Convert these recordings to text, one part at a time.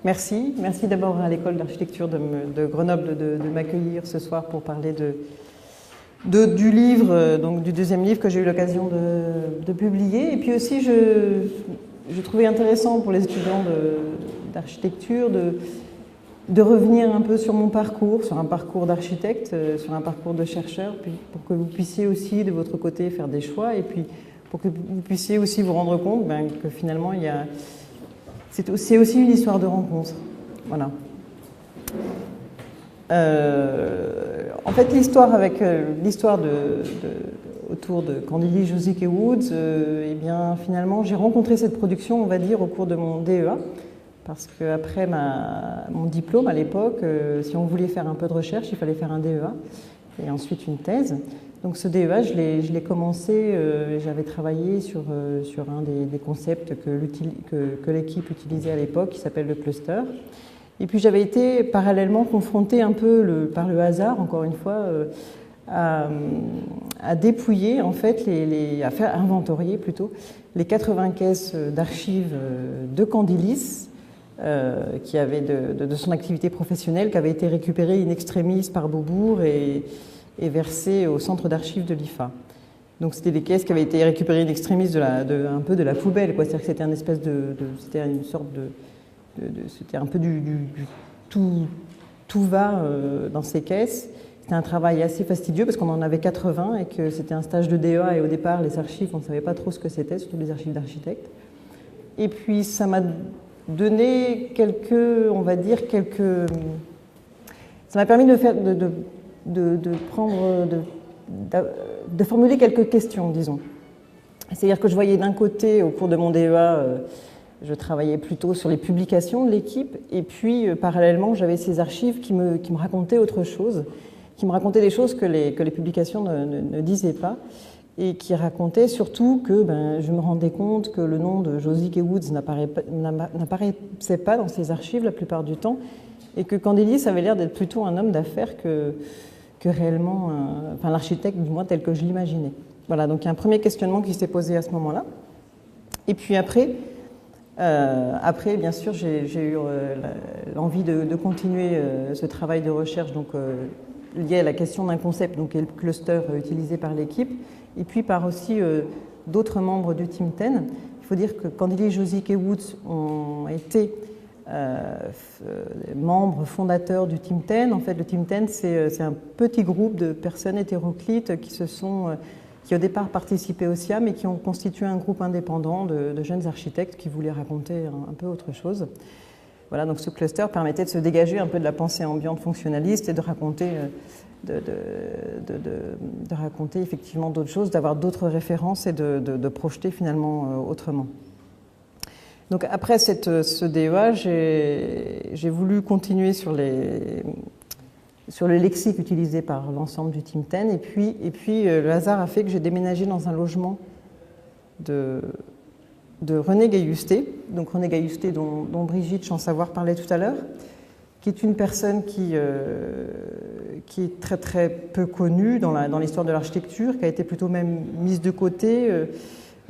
Merci. Merci d'abord à l'école d'architecture de Grenoble de m'accueillir ce soir pour parler du livre, donc du deuxième livre que j'ai eu l'occasion de publier. Et puis aussi, je trouvais intéressant pour les étudiants d'architecture de revenir un peu sur mon parcours, sur un parcours d'architecte, sur un parcours de chercheur, puis pour que vous puissiez aussi de votre côté faire des choix et puis pour que vous puissiez aussi vous rendre compte que finalement c'est aussi une histoire de rencontre. Voilà. En fait, l'histoire autour de Candilis, Josique et Woods, eh bien, finalement, j'ai rencontré cette production, on va dire, au cours de mon DEA. Parce qu'après mon diplôme, à l'époque, si on voulait faire un peu de recherche, il fallait faire un DEA et ensuite une thèse. Donc ce DEA, je l'ai commencé, j'avais travaillé sur un des concepts que l'équipe utilisait à l'époque, qui s'appelle le cluster. Et puis j'avais été parallèlement confrontée un peu par le hasard, encore une fois, à dépouiller, en fait, à faire inventorier plutôt, les 80 caisses d'archives de Candilis, qui avait de son activité professionnelle, qui avait été récupérée in extremis par Beaubourg et versée au centre d'archives de l'IFA. Donc c'était des caisses qui avaient été récupérées in extremis un peu de la poubelle, quoi. C'est-à-dire que c'était une espèce c'était une sorte c'était un peu du tout va dans ces caisses. C'était un travail assez fastidieux parce qu'on en avait 80 et que c'était un stage de DEA et au départ les archives, on ne savait pas trop ce que c'était, surtout les archives d'architectes. Et puis ça m'a donné ça m'a permis de formuler quelques questions, disons. C'est-à-dire que je voyais d'un côté, au cours de mon DEA, je travaillais plutôt sur les publications de l'équipe, et puis parallèlement, j'avais ces archives qui me racontaient autre chose, qui me racontaient des choses que les publications ne disaient pas, et qui racontaient surtout que je me rendais compte que le nom de Josique et Woods n'apparaissait pas dans ces archives la plupart du temps, et que Candilis avait l'air d'être plutôt un homme d'affaires que réellement, l'architecte du moins tel que je l'imaginais. Voilà, donc il y a un premier questionnement qui s'est posé à ce moment-là. Et puis après, bien sûr, j'ai eu l'envie de continuer ce travail de recherche donc, lié à la question d'un concept, donc, qui est le cluster utilisé par l'équipe, et puis par aussi d'autres membres du Team 10. Il faut dire que Candilis, Josique et Woods ont été membres fondateurs du Team 10. En fait, le Team 10, c'est un petit groupe de personnes hétéroclites qui au départ participaient au SIAM et qui ont constitué un groupe indépendant de jeunes architectes qui voulaient raconter un peu autre chose. Voilà, donc ce cluster permettait de se dégager un peu de la pensée ambiante fonctionnaliste et de raconter, de raconter effectivement d'autres choses, d'avoir d'autres références et de projeter finalement autrement. Donc après ce DEA, j'ai voulu continuer sur le lexique utilisé par l'ensemble du Team 10, et puis le hasard a fait que j'ai déménagé dans un logement de René Gaillusté, donc René Gaillusté dont Brigitte Chansavoir parlait tout à l'heure, qui est une personne qui est très très peu connue dans l'histoire de l'architecture, qui a été plutôt même mise de côté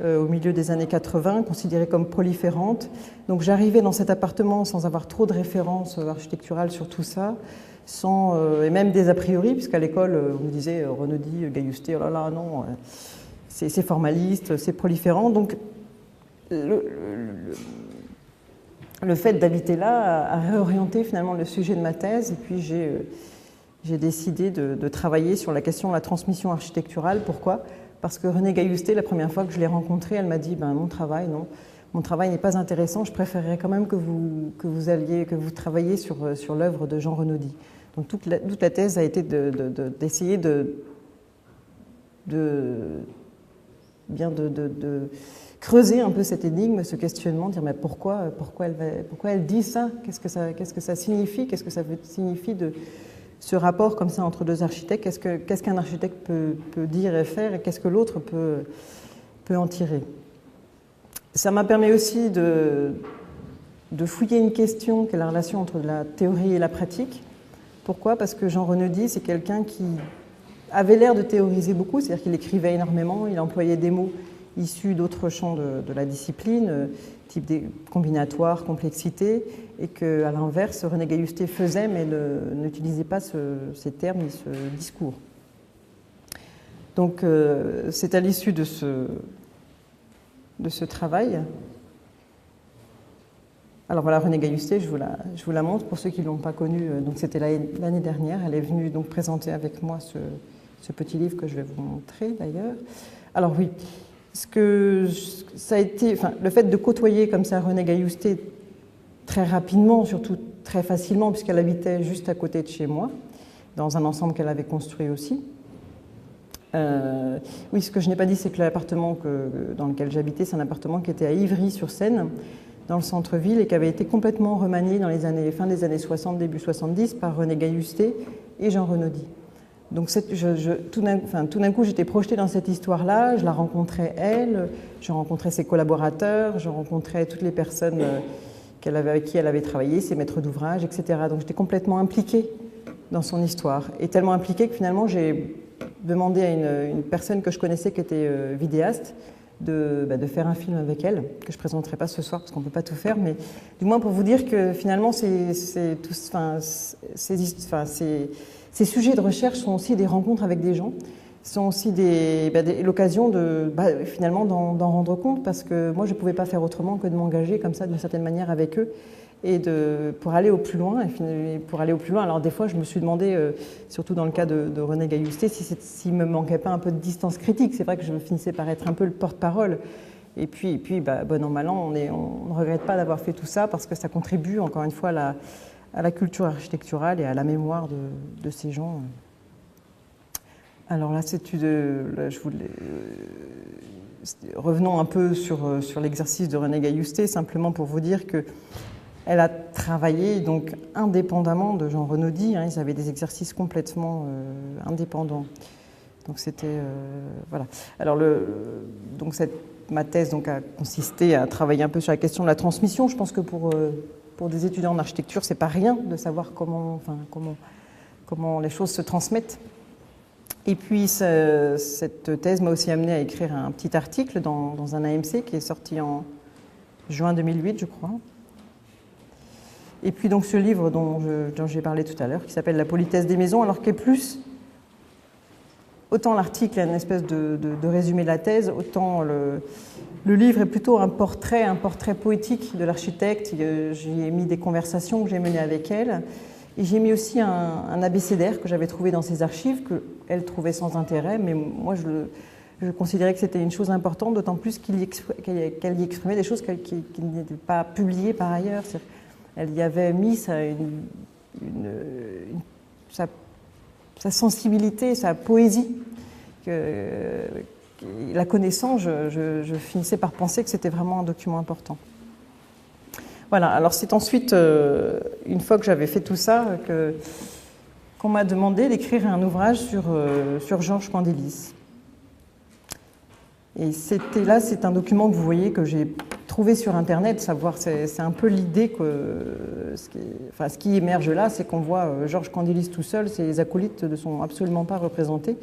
au milieu des années 80, considérée comme proliférante. Donc j'arrivais dans cet appartement sans avoir trop de références architecturales sur tout ça, et même des a priori, puisqu'à l'école, on me disait Renaudy, Gaillusté, oh là là, non, c'est formaliste, c'est proliférant. Donc le fait d'habiter là a réorienté finalement le sujet de ma thèse, et puis j'ai décidé de travailler sur la question de la transmission architecturale. Pourquoi ? Parce que René Gaillusté, la première fois que je l'ai rencontré, elle m'a dit mon travail n'est pas intéressant, je préférerais quand même que vous travailliez sur l'œuvre de Jean Renaudy. Donc toute la thèse a été d'essayer de creuser un peu cette énigme, ce questionnement, dire mais pourquoi elle dit ça ? Qu'est-ce que ça signifie ? Qu'est-ce que ça signifie de ce rapport comme ça entre deux architectes? Qu'est-ce qu'un architecte peut dire et faire, et qu'est-ce que l'autre peut en tirer? Ça m'a permis aussi de fouiller une question qui est la relation entre la théorie et la pratique. Pourquoi ? Parce que Jean Renaudy, c'est quelqu'un qui avait l'air de théoriser beaucoup, c'est-à-dire qu'il écrivait énormément, il employait des mots issus d'autres champs de la discipline, type des combinatoires, complexité, et qu'à l'inverse, René Gaillusté faisait, mais n'utilisait pas ces termes ni ce discours. Donc, c'est à l'issue de ce travail. Alors voilà, René Gaillusté, je vous la montre pour ceux qui ne l'ont pas connue. Donc c'était l'année dernière. Elle est venue donc présenter avec moi ce petit livre que je vais vous montrer d'ailleurs. Alors oui, ça a été, le fait de côtoyer comme ça René Gaillusté très rapidement, surtout très facilement, puisqu'elle habitait juste à côté de chez moi, dans un ensemble qu'elle avait construit aussi. Oui, ce que je n'ai pas dit, c'est que l'appartement dans lequel j'habitais, c'est un appartement qui était à Ivry-sur-Seine, dans le centre-ville, et qui avait été complètement remanié dans fin des années 60, début 70, par René Gaillusté et Jean Renaudy. Donc tout d'un coup, j'étais projetée dans cette histoire-là, je la rencontrais elle, je rencontrais ses collaborateurs, je rencontrais toutes les personnes avec qui elle avait travaillé, ses maîtres d'ouvrage, etc. Donc j'étais complètement impliquée dans son histoire, et tellement impliquée que finalement j'ai demandé à une personne que je connaissais qui était vidéaste de faire un film avec elle, que je ne présenterai pas ce soir parce qu'on ne peut pas tout faire, mais du moins pour vous dire que finalement ces sujets de recherche sont aussi des rencontres avec des gens, sont aussi l'occasion finalement d'en rendre compte, parce que moi je ne pouvais pas faire autrement que de m'engager comme ça d'une certaine manière avec eux, et pour aller au plus loin. Alors des fois je me suis demandé, surtout dans le cas de René Gaillusté, s'il me manquait pas un peu de distance critique. C'est vrai que je finissais par être un peu le porte-parole, et puis bon an mal an, on ne regrette pas d'avoir fait tout ça, parce que ça contribue encore une fois à la culture architecturale et à la mémoire de ces gens. Alors là, revenons un peu sur l'exercice de René Gaillusté, simplement pour vous dire que elle a travaillé donc indépendamment de Jean Renaudy. Ils avaient des exercices complètement indépendants. Donc c'était voilà. Alors ma thèse donc a consisté à travailler un peu sur la question de la transmission. Je pense que pour des étudiants en architecture, c'est pas rien de savoir comment les choses se transmettent. Et puis cette thèse m'a aussi amené à écrire un petit article dans un AMC qui est sorti en juin 2008, je crois. Et puis donc ce livre dont j'ai parlé tout à l'heure, qui s'appelle La politesse des maisons, alors qui est plus, autant l'article est une espèce de résumé de la thèse, autant le livre est plutôt un portrait poétique de l'architecte. J'y ai mis des conversations que j'ai menées avec elle, et j'ai mis aussi un abécédaire que j'avais trouvé dans ses archives, qu'elle trouvait sans intérêt, mais moi je considérais que c'était une chose importante, d'autant plus qu'elle y exprimait des choses qui n'étaient pas publiées par ailleurs. Elle y avait mis sa sensibilité, sa poésie. La connaissant, je finissais par penser que c'était vraiment un document important. Voilà, alors c'est ensuite, une fois que j'avais fait tout ça, qu'on m'a demandé d'écrire un ouvrage sur Georges Candelis. Et c'est un document que vous voyez que j'ai trouvé sur Internet. C'est un peu l'idée que ce qui émerge là, c'est qu'on voit Georges Candelis tout seul, ses acolytes ne sont absolument pas représentés.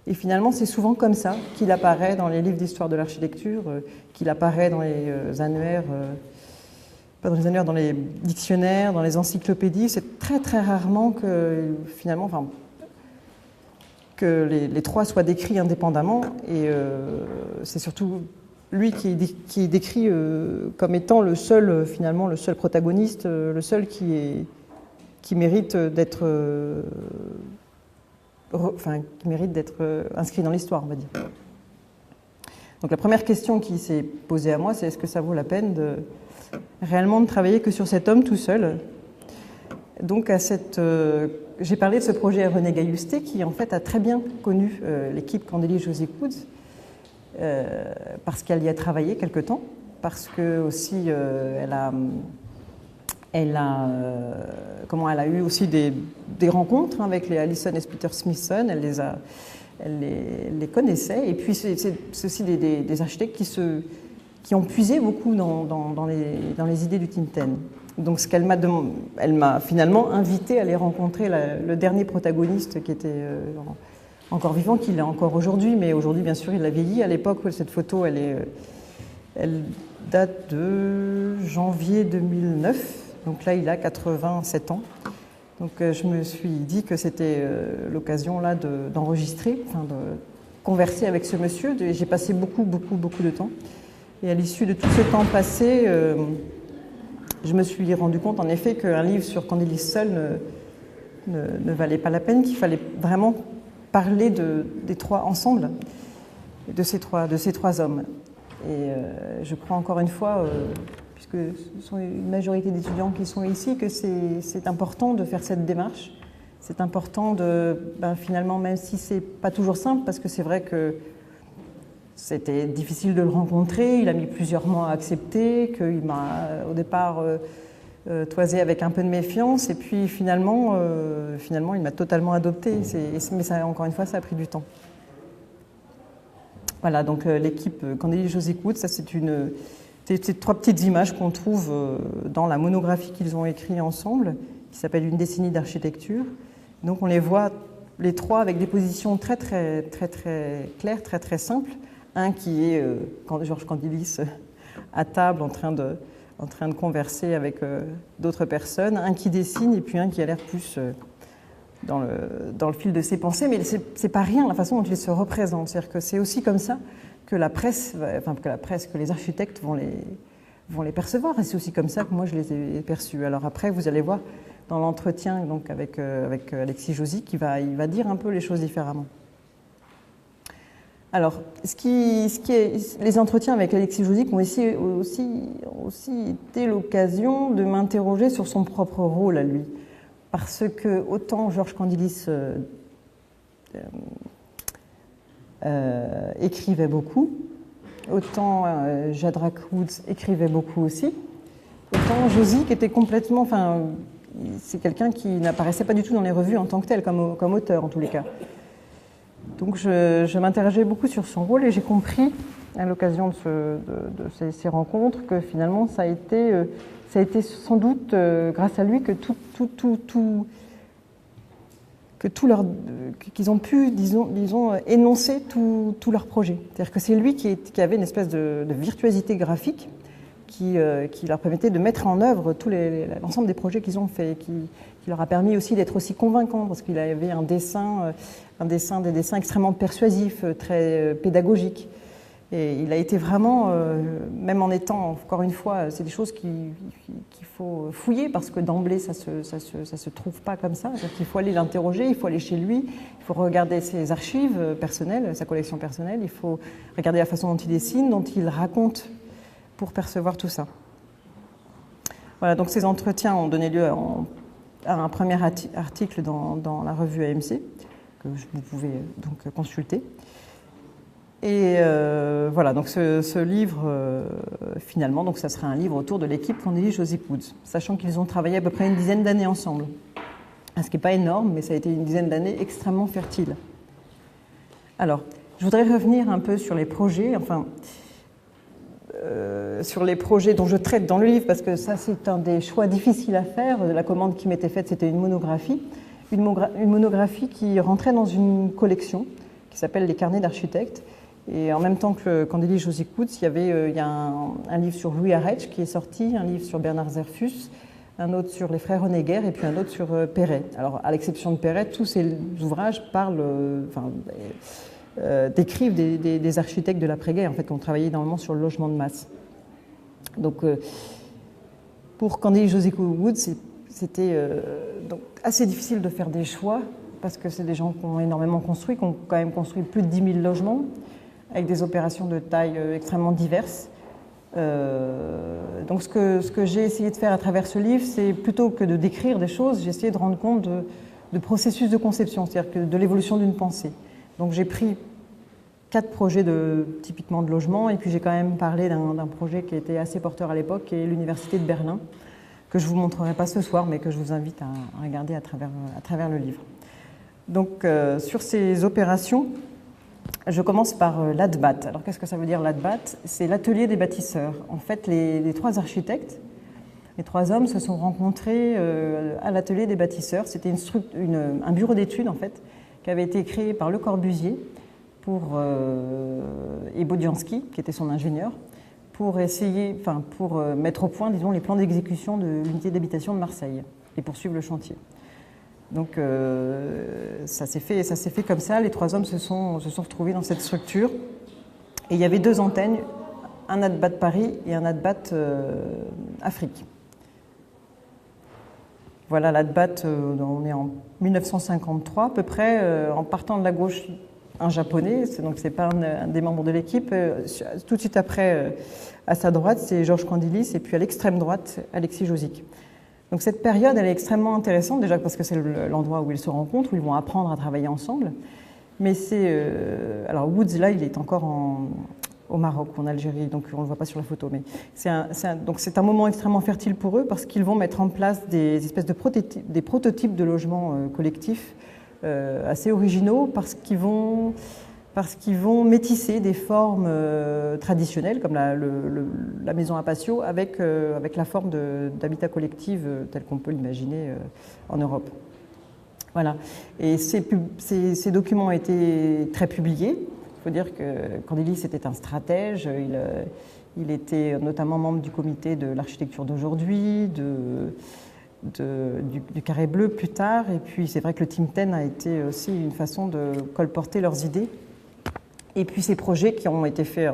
Et finalement, c'est souvent comme ça qu'il apparaît dans les livres d'histoire de l'architecture, qu'il apparaît dans les annuaires, pas dans les annuaires, dans les dictionnaires, dans les encyclopédies. C'est très très rarement que finalement, que les trois soient décrits indépendamment, et c'est surtout lui qui est décrit comme étant le seul protagoniste, le seul qui mérite d'être inscrit dans l'histoire, on va dire. Donc la première question qui s'est posée à moi, c'est est-ce que ça vaut la peine réellement de travailler que sur cet homme tout seul? Donc j'ai parlé de ce projet à René Gaillusté, qui en fait a très bien connu l'équipe Candelis-José Coudes, parce qu'elle y a travaillé quelque temps, parce que aussi elle a eu aussi des rencontres avec les Allison et Peter Smithson. Elle les connaissait, et puis c'est aussi des architectes qui ont puisé beaucoup dans les idées du Tintin. Donc elle m'a finalement invité à aller rencontrer le dernier protagoniste qui était encore vivant qu'il est encore aujourd'hui, mais aujourd'hui, bien sûr, il a vieilli. À l'époque, cette photo, elle date de janvier 2009. Donc là, il a 87 ans. Donc je me suis dit que c'était l'occasion là d'enregistrer, enfin de converser avec ce monsieur. J'ai passé beaucoup de temps. Et à l'issue de tout ce temps passé, je me suis rendu compte en effet qu'un livre sur Candilis seul ne valait pas la peine, qu'il fallait vraiment parler des trois ensemble, de ces trois hommes. Et je crois encore une fois, puisque ce sont une majorité d'étudiants qui sont ici, que c'est important de faire cette démarche. C'est important finalement, même si c'est pas toujours simple, parce que c'est vrai que c'était difficile de le rencontrer, il a mis plusieurs mois à accepter, qu'il m'a au départ toisé avec un peu de méfiance, et puis finalement il m'a totalement adopté, mais ça, encore une fois, ça a pris du temps. Voilà, donc l'équipe Candilis José Coutts, ça c'est ces trois petites images qu'on trouve dans la monographie qu'ils ont écrite ensemble, qui s'appelle Une décennie d'architecture. Donc on les voit les trois avec des positions très claires, très simples. Un qui est Georges Candilis à table en train de converser avec d'autres personnes, un qui dessine et puis un qui a l'air plus dans le fil de ses pensées, mais c'est pas rien la façon dont il se représente. C'est-à-dire que c'est aussi comme ça que que les architectes vont les percevoir, et c'est aussi comme ça que moi je les ai perçus. Alors après, vous allez voir dans l'entretien donc avec Alexis Josy, il va dire un peu les choses différemment. Alors, les entretiens avec Alexis Josy ont aussi été l'occasion de m'interroger sur son propre rôle à lui. Parce que autant Georges Candilis écrivait beaucoup, autant Jadrak Woods écrivait beaucoup aussi, autant Josy qui était complètement... c'est quelqu'un qui n'apparaissait pas du tout dans les revues en tant que tel, comme auteur en tous les cas. Donc je m'interrogeais beaucoup sur son rôle et j'ai compris à l'occasion de ces rencontres que finalement ça a été sans doute grâce à lui que qu'ils ont pu, disons énoncer tout leur projet. C'est-à-dire que c'est lui qui avait une espèce de virtuosité graphique qui leur permettait de mettre en œuvre l'ensemble des projets qu'ils ont faits, qui leur a permis aussi d'être aussi convaincants, parce qu'il avait des dessins extrêmement persuasifs, très pédagogiques. Et il a été vraiment, même en étant, encore une fois, c'est des choses qu'il faut fouiller, parce que d'emblée, ça se trouve pas comme ça. C'est-à-dire qu'il faut aller l'interroger, il faut aller chez lui, il faut regarder ses archives personnelles, sa collection personnelle, il faut regarder la façon dont il dessine, dont il raconte, pour percevoir tout ça. Voilà, donc ces entretiens ont donné lieu à un premier article dans la revue AMC, que vous pouvez donc consulter. Et voilà, donc ce livre, finalement, donc ça sera un livre autour de l'équipe Candilis Josy Coutts, sachant qu'ils ont travaillé à peu près une dizaine d'années ensemble. Ce qui n'est pas énorme, mais ça a été une dizaine d'années extrêmement fertile. Alors, je voudrais revenir un peu sur les projets, sur les projets dont je traite dans le livre, parce que ça, c'est un des choix difficiles à faire. La commande qui m'était faite, c'était une monographie. Une monographie qui rentrait dans une collection qui s'appelle Les carnets d'architectes. Et en même temps que Candilis Josy Coutts, il y a un livre sur Louis Arech qui est sorti, un livre sur Bernard Zerfus, un autre sur les frères Honegger et puis un autre sur Perret. Alors, à l'exception de Perret, tous ces ouvrages décrivent des architectes de l'après-guerre, en fait, qui ont travaillé énormément sur le logement de masse. Donc, pour Candilis Josy Coutts, c'était donc assez difficile de faire des choix, parce que c'est des gens qui ont énormément construit, qui ont quand même construit plus de 10 000 logements, avec des opérations de taille extrêmement diverses. Donc ce que j'ai essayé de faire à travers ce livre, c'est plutôt que de décrire des choses, j'ai essayé de rendre compte de processus de conception, c'est-à-dire de l'évolution d'une pensée. Donc j'ai pris 4 projets typiquement de logement, et puis j'ai quand même parlé d'un projet qui était assez porteur à l'époque, qui est l'Université de Berlin, que je ne vous montrerai pas ce soir, mais que je vous invite à regarder à travers le livre. Donc sur ces opérations, je commence par l'ADBAT. Alors qu'est-ce que ça veut dire l'ADBAT? C'est l'atelier des bâtisseurs. En fait, les 3 architectes, les 3 hommes se sont rencontrés à l'atelier des bâtisseurs. C'était un bureau d'études en fait, qui avait été créé par Le Corbusier et Bodiansky, qui était son ingénieur, pour mettre au point, disons, les plans d'exécution de l'unité d'habitation de Marseille et poursuivre le chantier. Donc ça s'est fait comme ça. Les 3 hommes se sont retrouvés dans cette structure. Et il y avait 2 antennes, un ADBAT Paris et un ADBAT Afrique. Voilà, l'ADBAT, on est en 1953 à peu près, en partant de la gauche, un japonais, donc c'est pas un des membres de l'équipe. Tout de suite après, à sa droite, c'est Georges Candilis, et puis à l'extrême droite, Alexis Josic. Donc cette période, elle est extrêmement intéressante, déjà parce que c'est l'endroit où ils se rencontrent, où ils vont apprendre à travailler ensemble. Mais alors Woods, là, il est encore au Maroc ou en Algérie, donc on ne le voit pas sur la photo. Mais c'est un moment extrêmement fertile pour eux parce qu'ils vont mettre en place des espèces de prototypes de logements collectifs assez originaux parce qu'ils vont métisser des formes traditionnelles comme la maison à patio avec la forme d'habitat collectif tel qu'on peut l'imaginer en Europe. Voilà. Et ces documents ont été très publiés. Il faut dire que Candilis était un stratège. Il était notamment membre du comité de l'architecture d'aujourd'hui, du Carré Bleu plus tard. Et puis c'est vrai que le Team 10 a été aussi une façon de colporter leurs idées. Et puis ces projets qui ont été faits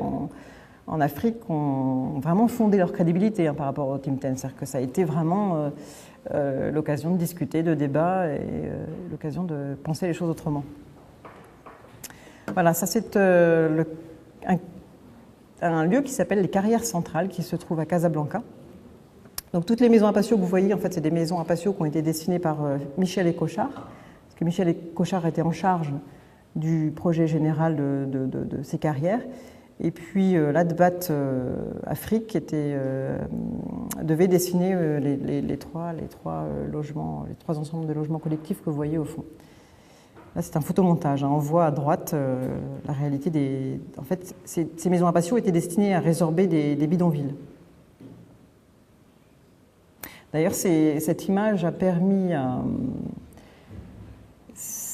en Afrique ont vraiment fondé leur crédibilité par rapport au Team 10. C'est-à-dire que ça a été vraiment l'occasion de discuter, de débat et l'occasion de penser les choses autrement. Voilà, ça c'est un lieu qui s'appelle les Carrières Centrales, qui se trouve à Casablanca. Donc toutes les maisons à patio que vous voyez, en fait, c'est des maisons à patio qui ont été dessinées par Michel Écochard, parce que Michel Écochard était en charge du projet général de ces carrières. Et puis l'ADBAT Afrique devait dessiner les trois ensembles de logements collectifs que vous voyez au fond. Là, c'est un photomontage. On voit à droite la réalité En fait, ces maisons à patio étaient destinées à résorber des bidonvilles. D'ailleurs, cette image a permis à...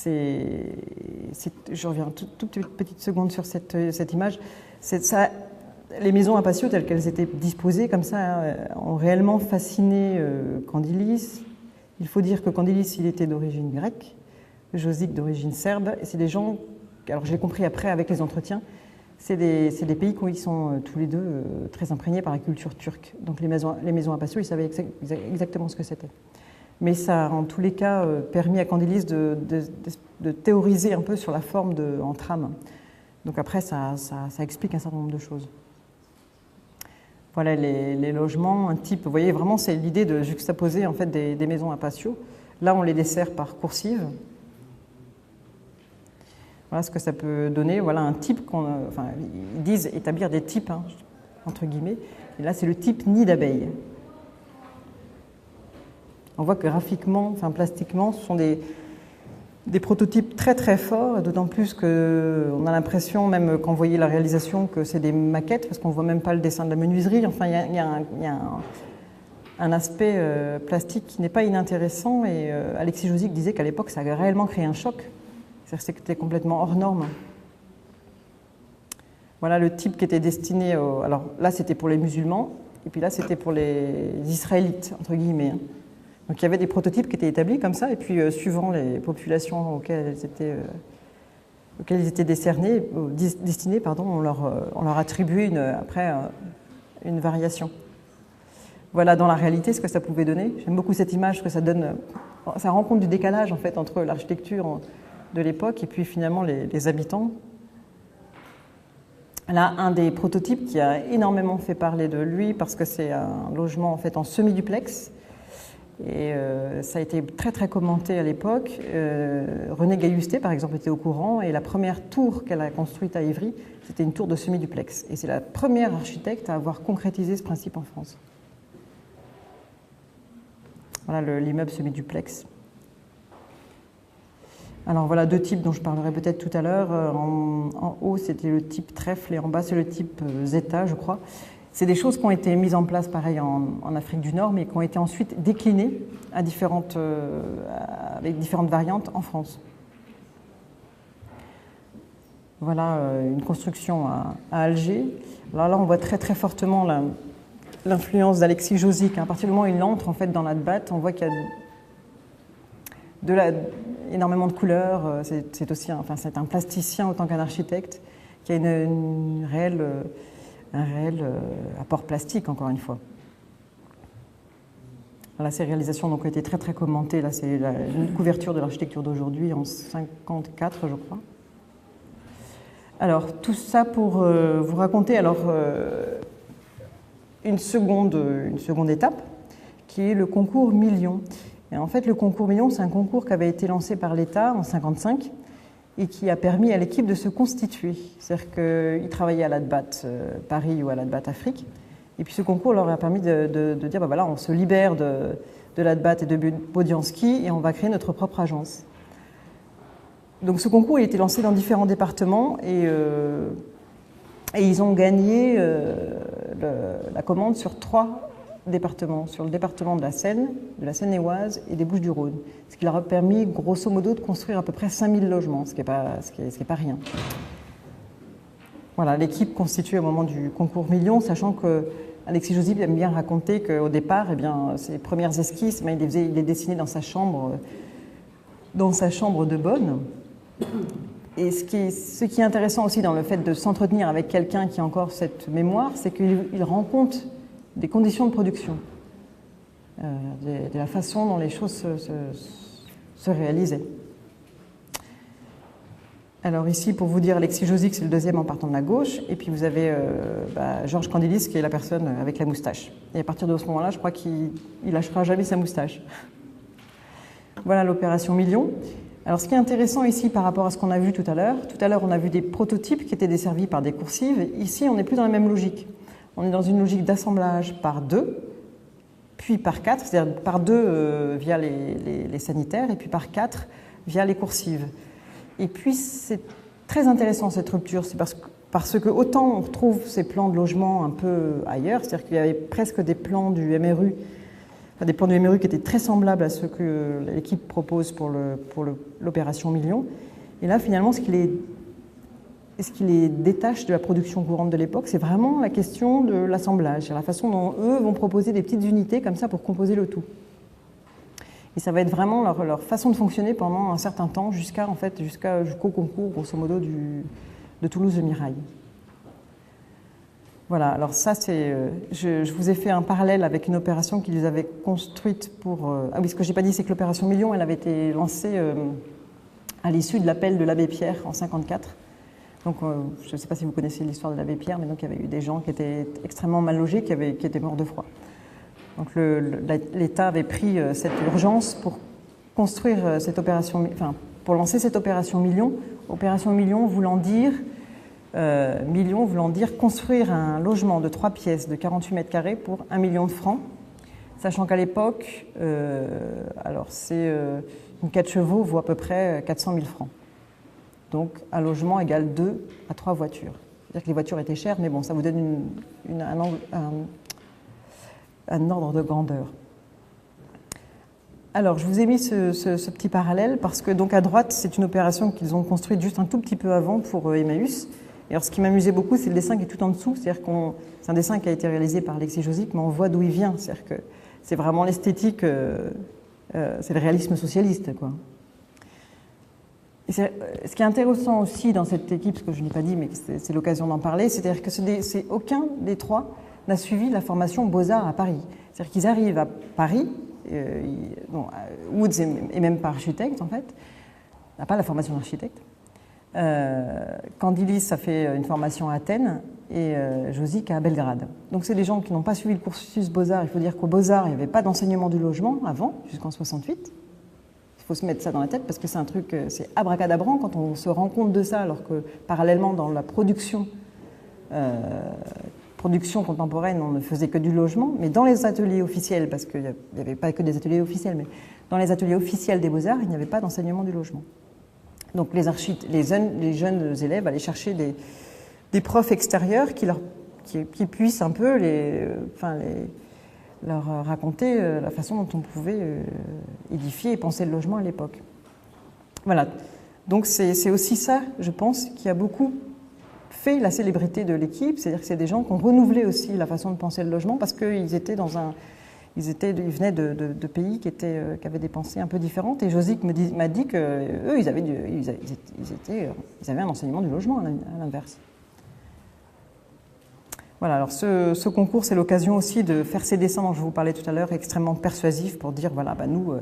je reviens toute petite seconde sur cette image. Les maisons à patio telles qu'elles étaient disposées comme ça ont réellement fasciné Candilis. Il faut dire que Candilis, il était d'origine grecque, Josic d'origine serbe, et c'est des gens, alors j'ai compris après avec les entretiens, c'est des pays qui sont tous les deux très imprégnés par la culture turque. Donc les maisons à patio, ils savaient exactement ce que c'était. Mais ça a en tous les cas permis à Candilis de théoriser un peu sur la forme en trame. Donc après, ça explique un certain nombre de choses. Voilà les logements, un type, vous voyez vraiment c'est l'idée de juxtaposer en fait des maisons à patio. Là on les dessert par coursive. Voilà ce que ça peut donner. Voilà un type ils disent établir des types, entre guillemets. Et là c'est le type nid d'abeille. On voit que graphiquement, plastiquement, ce sont des prototypes très très forts, d'autant plus qu'on a l'impression, même quand vous voyez la réalisation, que c'est des maquettes, parce qu'on ne voit même pas le dessin de la menuiserie. Enfin, il y a un aspect plastique qui n'est pas inintéressant. Et Alexis Josic disait qu'à l'époque, ça avait réellement créé un choc. C'est-à-dire que c'était complètement hors norme. Voilà le type qui était destiné... Alors là, c'était pour les musulmans, et puis là, c'était pour les Israélites, entre guillemets. Donc il y avait des prototypes qui étaient établis comme ça, et puis suivant les populations auxquelles ils étaient destinés, on leur attribuait après une variation. Voilà dans la réalité ce que ça pouvait donner. J'aime beaucoup cette image, parce que ça donne, ça rend compte du décalage en fait entre l'architecture de l'époque et puis finalement les habitants. Là, un des prototypes qui a énormément fait parler de lui, parce que c'est un logement en fait en semi-duplex. Et ça a été très très commenté à l'époque. Renée Gaillusté, par exemple, était au courant, et la première tour qu'elle a construite à Ivry, c'était une tour de semi-duplex. Et c'est la première architecte à avoir concrétisé ce principe en France. Voilà l'immeuble semi-duplex. Alors voilà deux types dont je parlerai peut-être tout à l'heure. En haut, c'était le type trèfle, et en bas, c'est le type zeta, je crois. C'est des choses qui ont été mises en place, pareil, en Afrique du Nord, mais qui ont été ensuite déclinées avec différentes variantes en France. Voilà une construction à Alger. Alors là, on voit très très fortement l'influence d'Alexis Josic. À partir du moment où il entre en fait dans la DBAT, on voit qu'il y a énormément de couleurs. C'est aussi c'est un plasticien autant qu'un architecte qui a un réel apport plastique, encore une fois. Là, ces réalisations donc, ont été très très commentées. Là, c'est une couverture de l'architecture d'aujourd'hui en 1954, je crois. Alors, tout ça pour vous raconter une seconde étape, qui est le concours Million. Et en fait, le concours Million, c'est un concours qui avait été lancé par l'État en 1955 et qui a permis à l'équipe de se constituer. C'est-à-dire qu'ils travaillaient à l'ADBAT Paris ou à l'ADBAT Afrique. Et puis ce concours leur a permis de dire, ben voilà, on se libère de l'ADBAT et de Bodiansky et on va créer notre propre agence. Donc ce concours a été lancé dans différents départements et ils ont gagné la commande sur 3 départements, sur le département de la Seine-et-Oise et des Bouches-du-Rhône, ce qui leur a permis grosso modo de construire à peu près 5000 logements, ce qui est pas rien. Voilà, l'équipe constituée au moment du concours Million, sachant que Alexis Josic aime bien raconter qu'au départ, ses premières esquisses, il les dessinait dans sa chambre de bonne. Et ce qui est intéressant aussi dans le fait de s'entretenir avec quelqu'un qui a encore cette mémoire, c'est qu'il rend compte des conditions de production, de la façon dont les choses se réalisaient. Alors ici, pour vous dire, Alexis Josic, c'est le deuxième en partant de la gauche, et puis vous avez Georges Candilis, qui est la personne avec la moustache. Et à partir de ce moment-là, je crois qu'il lâchera jamais sa moustache. Voilà l'opération Million. Alors ce qui est intéressant ici par rapport à ce qu'on a vu tout à l'heure on a vu des prototypes qui étaient desservis par des coursives. Ici, on n'est plus dans la même logique. On est dans une logique d'assemblage par 2, puis par 4, c'est-à-dire par 2 via les sanitaires, et puis par 4 via les coursives. Et puis c'est très intéressant cette rupture, c'est parce que autant on retrouve ces plans de logement un peu ailleurs, c'est-à-dire qu'il y avait presque des plans du MRU, des plans du MRU qui étaient très semblables à ceux que l'équipe propose pour l'opération Million. Et là, finalement, ce qui les détache de la production courante de l'époque, c'est vraiment la question de l'assemblage, c'est la façon dont eux vont proposer des petites unités comme ça pour composer le tout. Et ça va être vraiment leur façon de fonctionner pendant un certain temps, jusqu'au concours, grosso modo, de Toulouse de Mirail. Voilà, alors ça, je vous ai fait un parallèle avec une opération qu'ils avaient construite pour... Ah oui, ce que je n'ai pas dit, c'est que l'opération Million, elle avait été lancée à l'issue de l'appel de l'abbé Pierre en 1954. Donc, je ne sais pas si vous connaissez l'histoire de l'abbé Pierre, mais donc il y avait eu des gens qui étaient extrêmement mal logés, qui étaient morts de froid. Donc l'État avait pris cette urgence pour construire cette opération, pour lancer cette opération Million. Opération Million voulant dire construire un logement de 3 pièces de 48 mètres carrés pour 1 million de francs, sachant qu'à l'époque, une 4 chevaux vaut à peu près 400 000 francs. Donc un logement égale 2 à 3 voitures. C'est-à-dire que les voitures étaient chères, mais bon, ça vous donne un ordre de grandeur. Alors, je vous ai mis ce petit parallèle parce que, donc, à droite, c'est une opération qu'ils ont construite juste un tout petit peu avant pour Emmaüs. Et alors, ce qui m'amusait beaucoup, c'est le dessin qui est tout en dessous. C'est-à-dire c'est un dessin qui a été réalisé par Alexis Josic, mais on voit d'où il vient. C'est-à-dire que c'est vraiment l'esthétique, c'est le réalisme socialiste, quoi. Et ce qui est intéressant aussi dans cette équipe, ce que je n'ai pas dit, mais c'est l'occasion d'en parler, c'est-à-dire que aucun des 3 n'a suivi la formation Beaux-Arts à Paris. C'est-à-dire qu'ils arrivent à Paris, Woods est même pas architecte en fait, n'a pas la formation d'architecte. Candilis a fait une formation à Athènes et Josic à Belgrade. Donc c'est des gens qui n'ont pas suivi le cursus Beaux-Arts. Il faut dire qu'au Beaux-Arts, il n'y avait pas d'enseignement du logement avant, jusqu'en 68. Il faut se mettre ça dans la tête parce que c'est un truc, c'est abracadabrant quand on se rend compte de ça, alors que parallèlement dans la production contemporaine, on ne faisait que du logement, mais dans les ateliers officiels, parce qu'il n'y avait pas que des ateliers officiels, mais dans les ateliers officiels des Beaux-Arts, il n'y avait pas d'enseignement du logement. Donc les jeunes élèves allaient chercher des profs extérieurs qui puissent un peu leur raconter la façon dont on pouvait édifier et penser le logement à l'époque. Voilà. Donc c'est aussi ça, je pense, qui a beaucoup fait la célébrité de l'équipe, c'est-à-dire que c'est des gens qui ont renouvelé aussi la façon de penser le logement parce qu'ils étaient ils venaient de pays qui avaient des pensées un peu différentes. Et Josic m'a dit qu'eux, ils avaient un enseignement du logement à l'inverse. Voilà, alors ce concours, c'est l'occasion aussi de faire ces dessins dont je vous parlais tout à l'heure, extrêmement persuasifs pour dire, voilà, nous,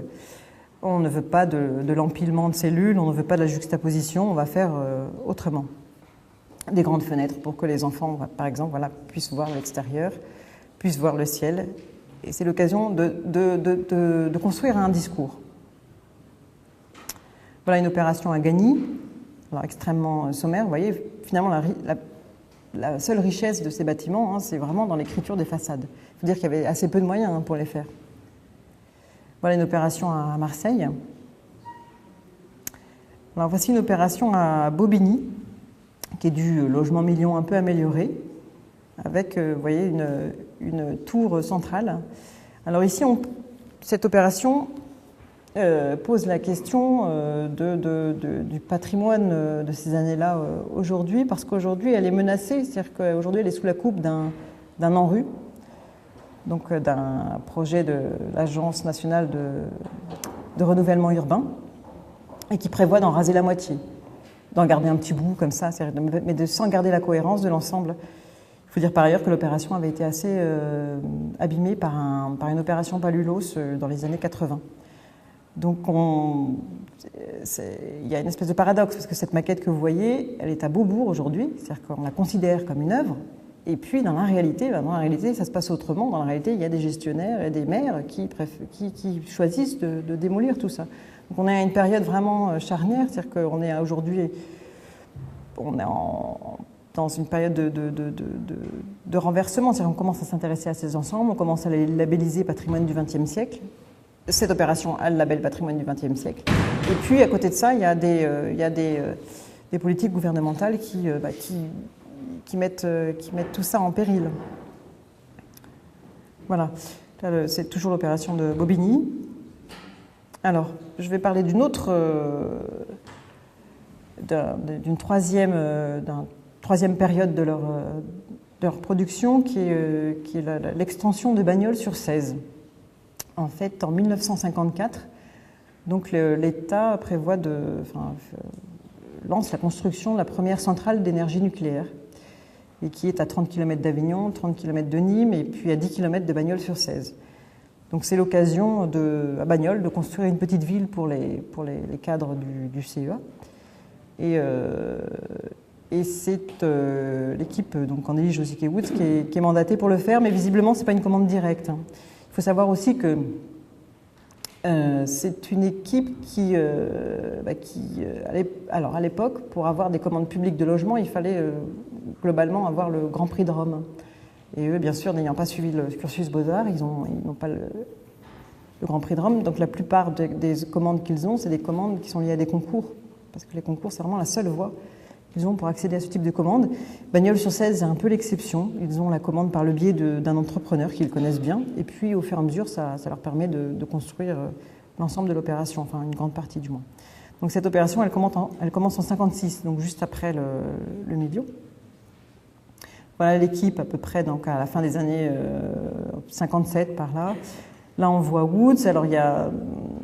on ne veut pas de l'empilement de cellules, on ne veut pas de la juxtaposition, on va faire autrement. Des grandes fenêtres pour que les enfants, par exemple, puissent voir l'extérieur, puissent voir le ciel. Et c'est l'occasion de construire un discours. Voilà une opération à Gagny, alors extrêmement sommaire. Vous voyez, finalement, la seule richesse de ces bâtiments, c'est vraiment dans l'écriture des façades. Il faut dire qu'il y avait assez peu de moyens pour les faire. Voilà une opération à Marseille. Alors voici une opération à Bobigny, qui est du logement million un peu amélioré, avec, vous voyez, une tour centrale. Alors ici, cette opération pose la question du patrimoine de ces années-là aujourd'hui, parce qu'aujourd'hui, elle est menacée, c'est-à-dire qu'aujourd'hui, elle est sous la coupe d'un ANRU, donc d'un projet de l'Agence nationale de renouvellement urbain, et qui prévoit d'en raser la moitié, d'en garder un petit bout comme ça, mais sans garder la cohérence de l'ensemble. Il faut dire par ailleurs que l'opération avait été assez abîmée par une opération Palulos dans les années 80. Donc il y a une espèce de paradoxe, parce que cette maquette que vous voyez, elle est à Beaubourg aujourd'hui, c'est-à-dire qu'on la considère comme une œuvre, et puis dans la réalité, ça se passe autrement. Dans la réalité, il y a des gestionnaires et des maires qui choisissent de démolir tout ça. Donc on est à une période vraiment charnière, c'est-à-dire qu'on est aujourd'hui, dans une période de renversement, c'est-à-dire qu'on commence à s'intéresser à ces ensembles, on commence à les labelliser patrimoine du XXe siècle. Cette opération a le label patrimoine du XXe siècle. Et puis à côté de ça, il y a des politiques gouvernementales qui mettent tout ça en péril. Voilà, c'est toujours l'opération de Bobigny. Alors, je vais parler d'une troisième période de leur production, qui est l'extension de Bagnols sur 16. En fait, en 1954, donc l'État lance la construction de la première centrale d'énergie nucléaire, et qui est à 30 km d'Avignon, 30 km de Nîmes, et puis à 10 km de Bagnols sur 16. Donc c'est l'occasion à Bagnols de construire une petite ville pour les cadres du CEA. Et c'est l'équipe, donc Candélie, Josic et Woods, qui est mandatée pour le faire, mais visiblement, ce n'est pas une commande directe. Il faut savoir aussi que c'est une équipe alors à l'époque, pour avoir des commandes publiques de logement, il fallait globalement avoir le Grand Prix de Rome. Et eux, bien sûr, n'ayant pas suivi le cursus Beaux-Arts, ils n'ont pas le Grand Prix de Rome. Donc la plupart des commandes qu'ils ont, c'est des commandes qui sont liées à des concours. Parce que les concours, c'est vraiment la seule voie qu'ils ont pour accéder à ce type de commande. Bagnols sur 16, c'est un peu l'exception. Ils ont la commande par le biais d'un entrepreneur qu'ils connaissent bien. Et puis, au fur et à mesure, ça leur permet de construire l'ensemble de l'opération, enfin une grande partie du moins. Donc cette opération, elle commence en 1956, donc juste après le milieu. Voilà l'équipe à peu près donc à la fin des années 57 par là. Là, on voit Woods. Alors,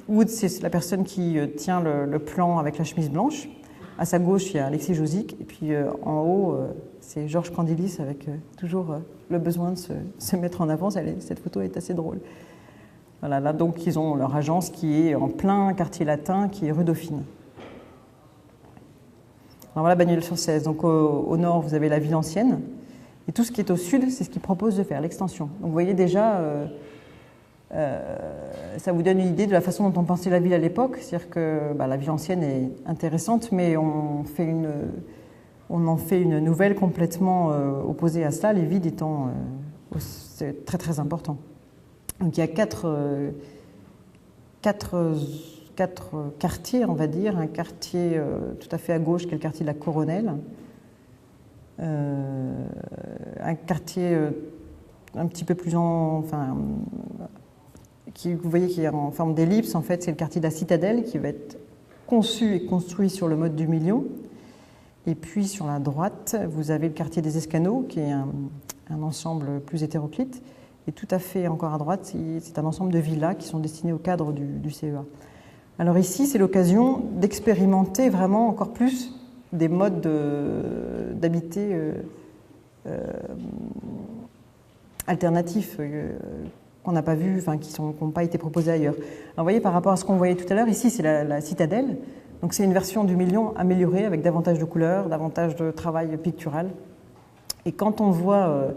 Woods, c'est la personne qui tient le plan avec la chemise blanche. À sa gauche, il y a Alexis Josic. Et puis, en haut, c'est Georges Candilis avec toujours le besoin de se mettre en avant. Cette photo est assez drôle. Voilà, là, donc, ils ont leur agence qui est en plein quartier latin, qui est rue Dauphine. Alors, voilà Bagnols sur 16. Donc, au nord, vous avez la ville ancienne. Et tout ce qui est au sud, c'est ce qu'ils proposent de faire, l'extension. Donc, vous voyez déjà... ça vous donne une idée de la façon dont on pensait la ville à l'époque. C'est-à-dire que la ville ancienne est intéressante, mais on en fait une nouvelle complètement opposée à cela, les vides étant c'est très très important. Donc il y a quatre quartiers, on va dire. Un quartier tout à fait à gauche qui est le quartier de la Coronelle. Un quartier un petit peu plus vous voyez qui est en forme d'ellipse, en fait, c'est le quartier de la Citadelle qui va être conçu et construit sur le mode du million. Et puis sur la droite, vous avez le quartier des Escanaux, qui est un ensemble plus hétéroclite. Et tout à fait encore à droite, c'est un ensemble de villas qui sont destinées au cadre du CEA. Alors ici, c'est l'occasion d'expérimenter vraiment encore plus des modes d'habiter alternatifs qu'on n'a pas vus, enfin qui n'ont pas été proposés ailleurs. Alors vous voyez, par rapport à ce qu'on voyait tout à l'heure, ici c'est la citadelle. Donc c'est une version du million améliorée avec davantage de couleurs, davantage de travail pictural. Et quand on voit,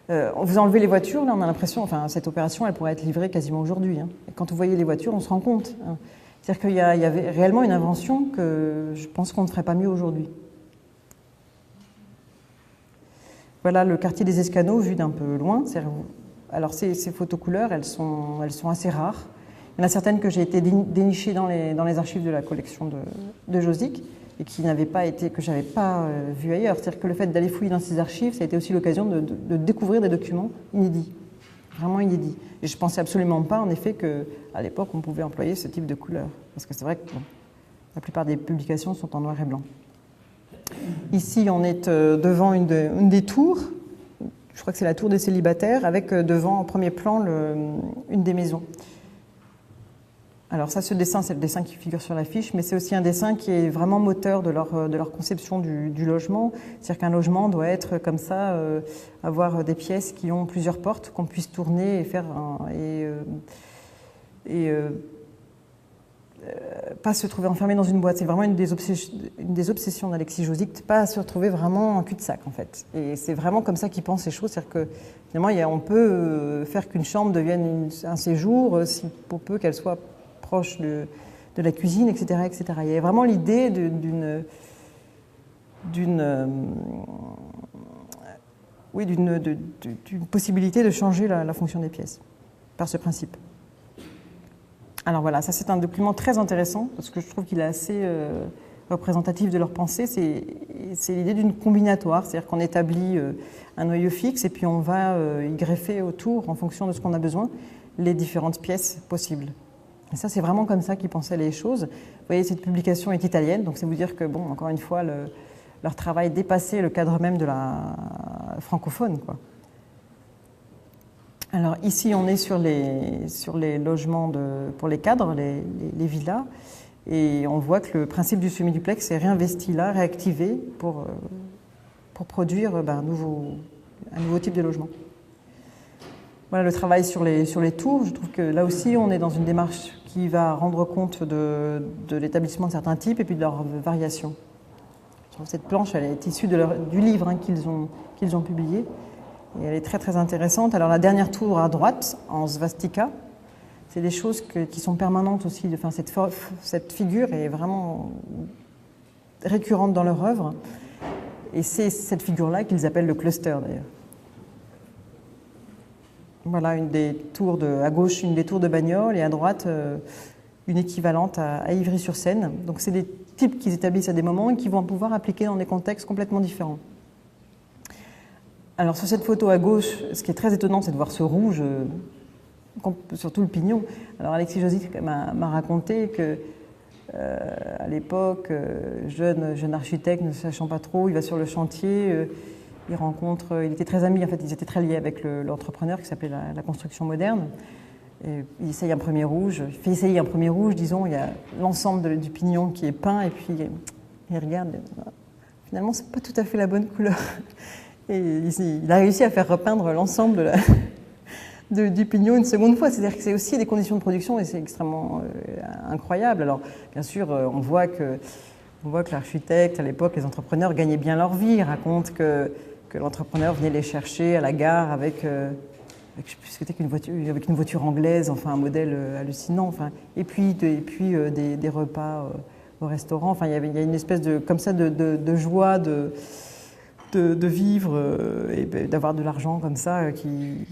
vous enlevez les voitures, là on a l'impression, enfin cette opération elle pourrait être livrée quasiment aujourd'hui. Hein. Et quand vous voyez les voitures, on se rend compte. Hein. C'est-à-dire qu'il y avait réellement une invention que je pense qu'on ne ferait pas mieux aujourd'hui. Voilà le quartier des Escanaux vu d'un peu loin. Alors ces photos couleurs, elles sont assez rares. Il y en a certaines que j'ai été dénichées dans les archives de la collection de Josic et qui n'avaient pas été, que je n'avais pas vues ailleurs. C'est-à-dire que le fait d'aller fouiller dans ces archives, ça a été aussi l'occasion de découvrir des documents inédits, vraiment inédits. Et je ne pensais absolument pas, en effet, qu'à l'époque, on pouvait employer ce type de couleur. Parce que c'est vrai que la plupart des publications sont en noir et blanc. Ici, on est devant une des tours. Je crois que c'est la tour des célibataires, avec devant, en premier plan, une des maisons. Alors ça, ce dessin, c'est le dessin qui figure sur l'affiche, mais c'est aussi un dessin qui est vraiment moteur de leur conception du logement. C'est-à-dire qu'un logement doit être comme ça, avoir des pièces qui ont plusieurs portes, qu'on puisse tourner et faire pas se trouver enfermé dans une boîte. C'est vraiment une des obsessions d'Alexis Josic, pas se retrouver vraiment en cul-de-sac en fait. Et c'est vraiment comme ça qu'il pense les choses, c'est-à-dire que finalement on peut faire qu'une chambre devienne un séjour, si pour peu qu'elle soit proche de la cuisine, etc., etc. Il y a vraiment l'idée d'une possibilité de changer la fonction des pièces par ce principe. Alors voilà, ça c'est un document très intéressant parce que je trouve qu'il est assez représentatif de leur pensée. C'est l'idée d'une combinatoire, c'est-à-dire qu'on établit un noyau fixe et puis on va y greffer autour, en fonction de ce qu'on a besoin, les différentes pièces possibles. Et ça, c'est vraiment comme ça qu'ils pensaient les choses. Vous voyez, cette publication est italienne, donc c'est vous dire que, bon, encore une fois, leur travail dépassait le cadre même de la francophone, quoi. Alors ici, on est sur les logements pour les cadres, les villas, et on voit que le principe du semi-duplex est réinvesti là, réactivé pour produire un nouveau type de logement. Voilà le travail sur les tours. Je trouve que là aussi, on est dans une démarche qui va rendre compte de l'établissement de certains types et puis de leurs variations. Cette planche, elle est issue du livre qu'ils ont publié. Et elle est très très intéressante. Alors la dernière tour à droite, en svastika, c'est des choses qui sont permanentes aussi. Enfin, cette figure est vraiment récurrente dans leur œuvre. Et c'est cette figure-là qu'ils appellent le cluster d'ailleurs. Voilà une des tours à gauche, une des tours de Bagnoles et à droite, une équivalente à Ivry-sur-Seine. Donc c'est des types qu'ils établissent à des moments et qui vont pouvoir appliquer dans des contextes complètement différents. Alors sur cette photo à gauche, ce qui est très étonnant, c'est de voir ce rouge sur tout le pignon. Alors Alexis Josic m'a raconté que à l'époque, jeune architecte, ne sachant pas trop, il va sur le chantier, il était très ami, en fait, ils étaient très liés avec l'entrepreneur qui s'appelait la construction moderne. Et il essaye un premier rouge, il fait essayer un premier rouge, disons, il y a l'ensemble du pignon qui est peint, et puis il regarde, finalement, c'est pas tout à fait la bonne couleur. Et il a réussi à faire repeindre l'ensemble du pignon une seconde fois. C'est-à-dire que c'est aussi des conditions de production et c'est extrêmement incroyable. Alors, bien sûr, on voit que l'architecte, à l'époque, les entrepreneurs gagnaient bien leur vie. Ils racontent que l'entrepreneur venait les chercher à la gare avec je sais plus ce que c'était avec une voiture anglaise, enfin un modèle hallucinant. Enfin, et puis des repas au restaurant. Enfin, il y a une espèce de joie de vivre et d'avoir de l'argent comme ça qui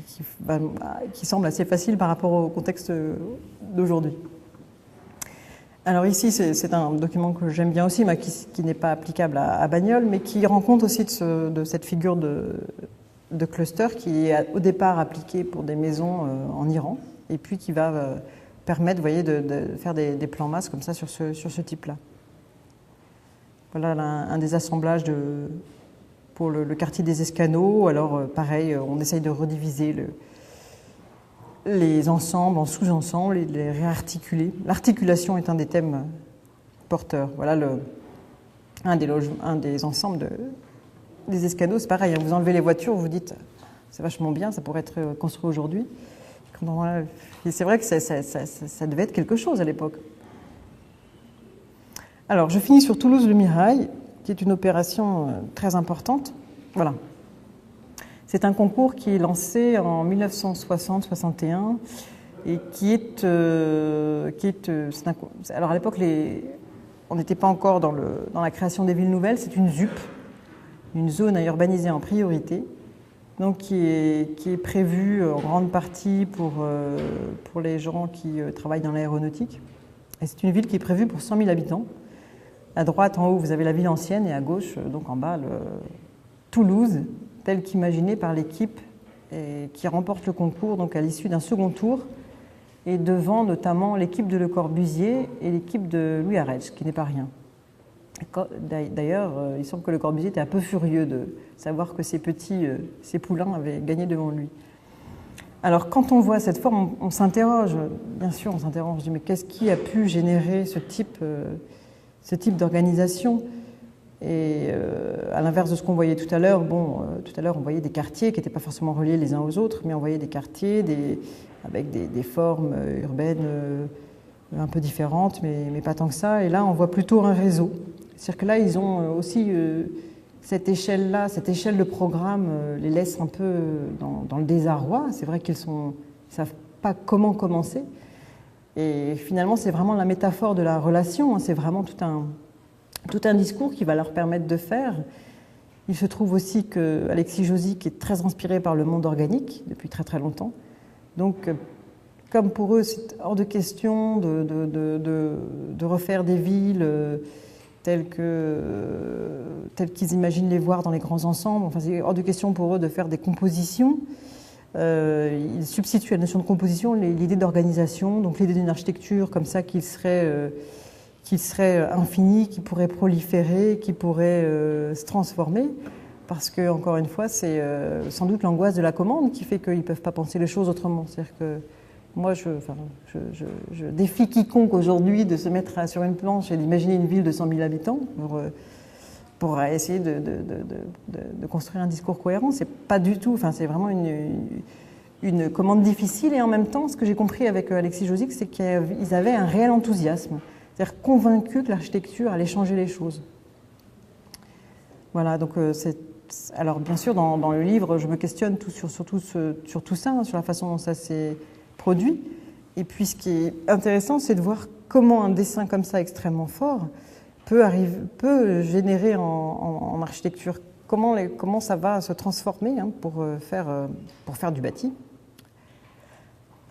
semble assez facile par rapport au contexte d'aujourd'hui. Alors ici, c'est un document que j'aime bien aussi, mais qui n'est pas applicable à Bagnoles, mais qui rend compte aussi de cette figure de cluster qui est au départ appliquée pour des maisons en Iran, et puis qui va permettent, vous voyez, de faire des plans masse comme ça sur ce type-là. Voilà un des assemblages pour le quartier des Escanaux. Alors pareil, on essaye de rediviser les ensembles en sous-ensembles et de les réarticuler. L'articulation est un des thèmes porteurs. Voilà un des ensembles des Escanaux. C'est pareil, hein, vous enlevez les voitures, vous dites c'est vachement bien, ça pourrait être construit aujourd'hui. Et c'est vrai que ça devait être quelque chose à l'époque. Alors, je finis sur Toulouse-le-Mirail, qui est une opération très importante. Voilà. C'est un concours qui est lancé en 1960-61 et alors à l'époque, on n'était pas encore dans la création des villes nouvelles. C'est une ZUP, une zone à urbaniser en priorité, donc qui est prévue en grande partie pour les gens qui travaillent dans l'aéronautique. Et c'est une ville qui est prévue pour 100 000 habitants. À droite, en haut, vous avez la ville ancienne et à gauche, donc en bas, Toulouse, tel qu'imaginé par l'équipe qui remporte le concours donc à l'issue d'un second tour et devant notamment l'équipe de Le Corbusier et l'équipe de Louis Arel, ce qui n'est pas rien. D'ailleurs, il semble que Le Corbusier était un peu furieux de savoir que ces poulains avaient gagné devant lui. Alors, quand on voit cette forme, on s'interroge, bien sûr, on s'interroge, mais qu'est-ce qui a pu générer ce type d'organisation? Et à l'inverse de ce qu'on voyait tout à l'heure, tout à l'heure on voyait des quartiers qui n'étaient pas forcément reliés les uns aux autres, mais on voyait des quartiers avec des formes urbaines un peu différentes, mais pas tant que ça. Et là, on voit plutôt un réseau. C'est-à-dire que là, ils ont aussi cette échelle-là, cette échelle de programme les laisse un peu dans le désarroi. C'est vrai qu'ils ne savent pas comment commencer. Et finalement, c'est vraiment la métaphore de la relation. C'est vraiment tout un discours qui va leur permettre de faire. Il se trouve aussi qu'Alexis Josik est très inspiré par le monde organique depuis très très longtemps. Donc, comme pour eux, c'est hors de question de refaire des villes telles qu'ils imaginent les voir dans les grands ensembles. Enfin, c'est hors de question pour eux de faire des compositions. Ils substituent à la notion de composition l'idée d'organisation, donc l'idée d'une architecture comme ça qui serait infinie, qui pourrait proliférer, qui pourrait se transformer. Parce que, encore une fois, c'est sans doute l'angoisse de la commande qui fait qu'ils ne peuvent pas penser les choses autrement. C'est-à-dire que moi, je défie quiconque aujourd'hui de se mettre sur une planche et d'imaginer une ville de 100 000 habitants pour essayer de construire un discours cohérent. C'est pas du tout, c'est vraiment une commande difficile. Et en même temps, ce que j'ai compris avec Alexis Josik, c'est qu'ils avaient un réel enthousiasme. C'est-à-dire convaincus que l'architecture allait changer les choses. Voilà, donc alors bien sûr, dans le livre, je me questionne sur tout ça, hein, sur la façon dont ça s'est produit. Et puis ce qui est intéressant, c'est de voir comment un dessin comme ça extrêmement fort peut générer en architecture, comment ça va se transformer hein, pour faire du bâti.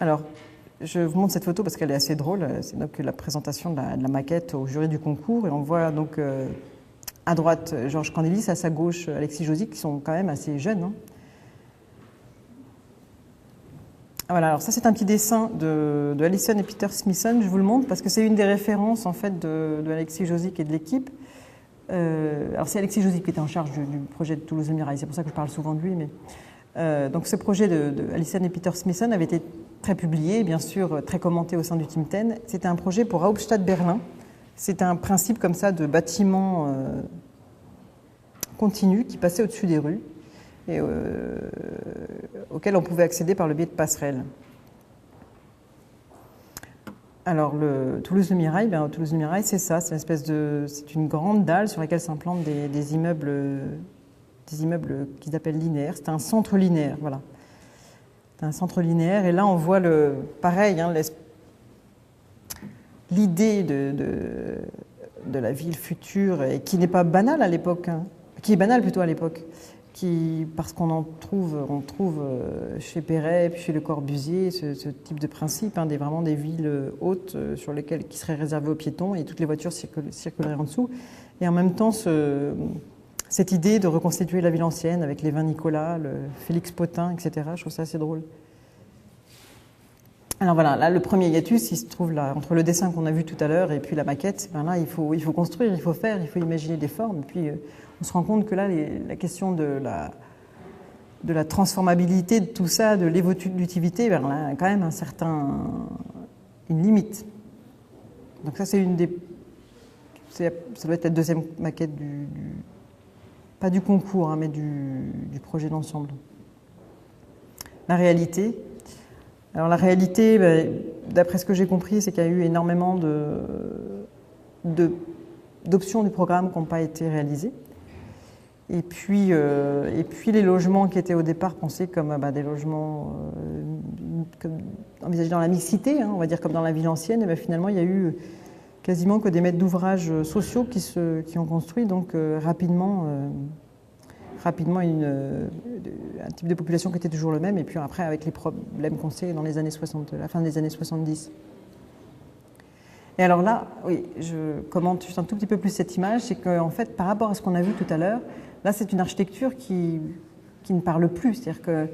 Alors, je vous montre cette photo parce qu'elle est assez drôle. C'est donc la présentation de la maquette au jury du concours. Et on voit donc à droite Georges Candelis, à sa gauche Alexis Josik, qui sont quand même assez jeunes. Hein. Voilà, alors ça c'est un petit dessin de Allison et Peter Smithson. Je vous le montre parce que c'est une des références en fait de Alexis Josik et de l'équipe. Alors c'est Alexis Josik qui était en charge du projet de Toulouse-le-Mirail. C'est pour ça que je parle souvent de lui. Mais donc ce projet de Allison et Peter Smithson avait été très publié, bien sûr très commenté au sein du Team 10. C'était un projet pour Hauptstadt Berlin. C'était un principe comme ça de bâtiment continu qui passait au-dessus des rues et auquel on pouvait accéder par le biais de passerelles. Alors Toulouse-le-Mirail, Toulouse-le-Mirail, c'est ça, c'est une grande dalle sur laquelle s'implantent des immeubles qu'ils appellent linéaires. C'est un centre linéaire, voilà. C'est un centre linéaire, et là on voit pareil, hein, l'idée de la ville future, et qui n'est pas banale à l'époque, hein, qui est banale plutôt à l'époque, parce qu'on trouve chez Perret et puis chez Le Corbusier ce type de principe, hein, vraiment des villes hautes qui seraient réservées aux piétons et toutes les voitures circuleraient en dessous. Et en même temps, cette idée de reconstituer la ville ancienne avec les vins Nicolas, le Félix Potin, etc., je trouve ça assez drôle. Alors voilà, là le premier hiatus, il se trouve là, entre le dessin qu'on a vu tout à l'heure et puis la maquette. Ben là, il faut construire, il faut faire, il faut imaginer des formes. Et puis on se rend compte que là, la question de la transformabilité de tout ça, de l'évolutivité, ben là, a quand même une limite. Donc ça, ça doit être la deuxième maquette pas du concours, hein, mais du projet d'ensemble. La réalité. Alors la réalité, d'après ce que j'ai compris, c'est qu'il y a eu énormément d'options du programme qui n'ont pas été réalisées. Et puis les logements qui étaient au départ pensés comme des logements envisagés dans la mixité, hein, on va dire comme dans la ville ancienne, et finalement il y a eu quasiment que des maîtres d'ouvrage sociaux qui ont construit, donc rapidement un type de population qui était toujours le même, et puis après avec les problèmes qu'on sait dans les années 60, la fin des années 70. Et alors là, oui, je commente juste un tout petit peu plus cette image, c'est qu'en fait, par rapport à ce qu'on a vu tout à l'heure, là c'est une architecture qui ne parle plus, c'est-à-dire que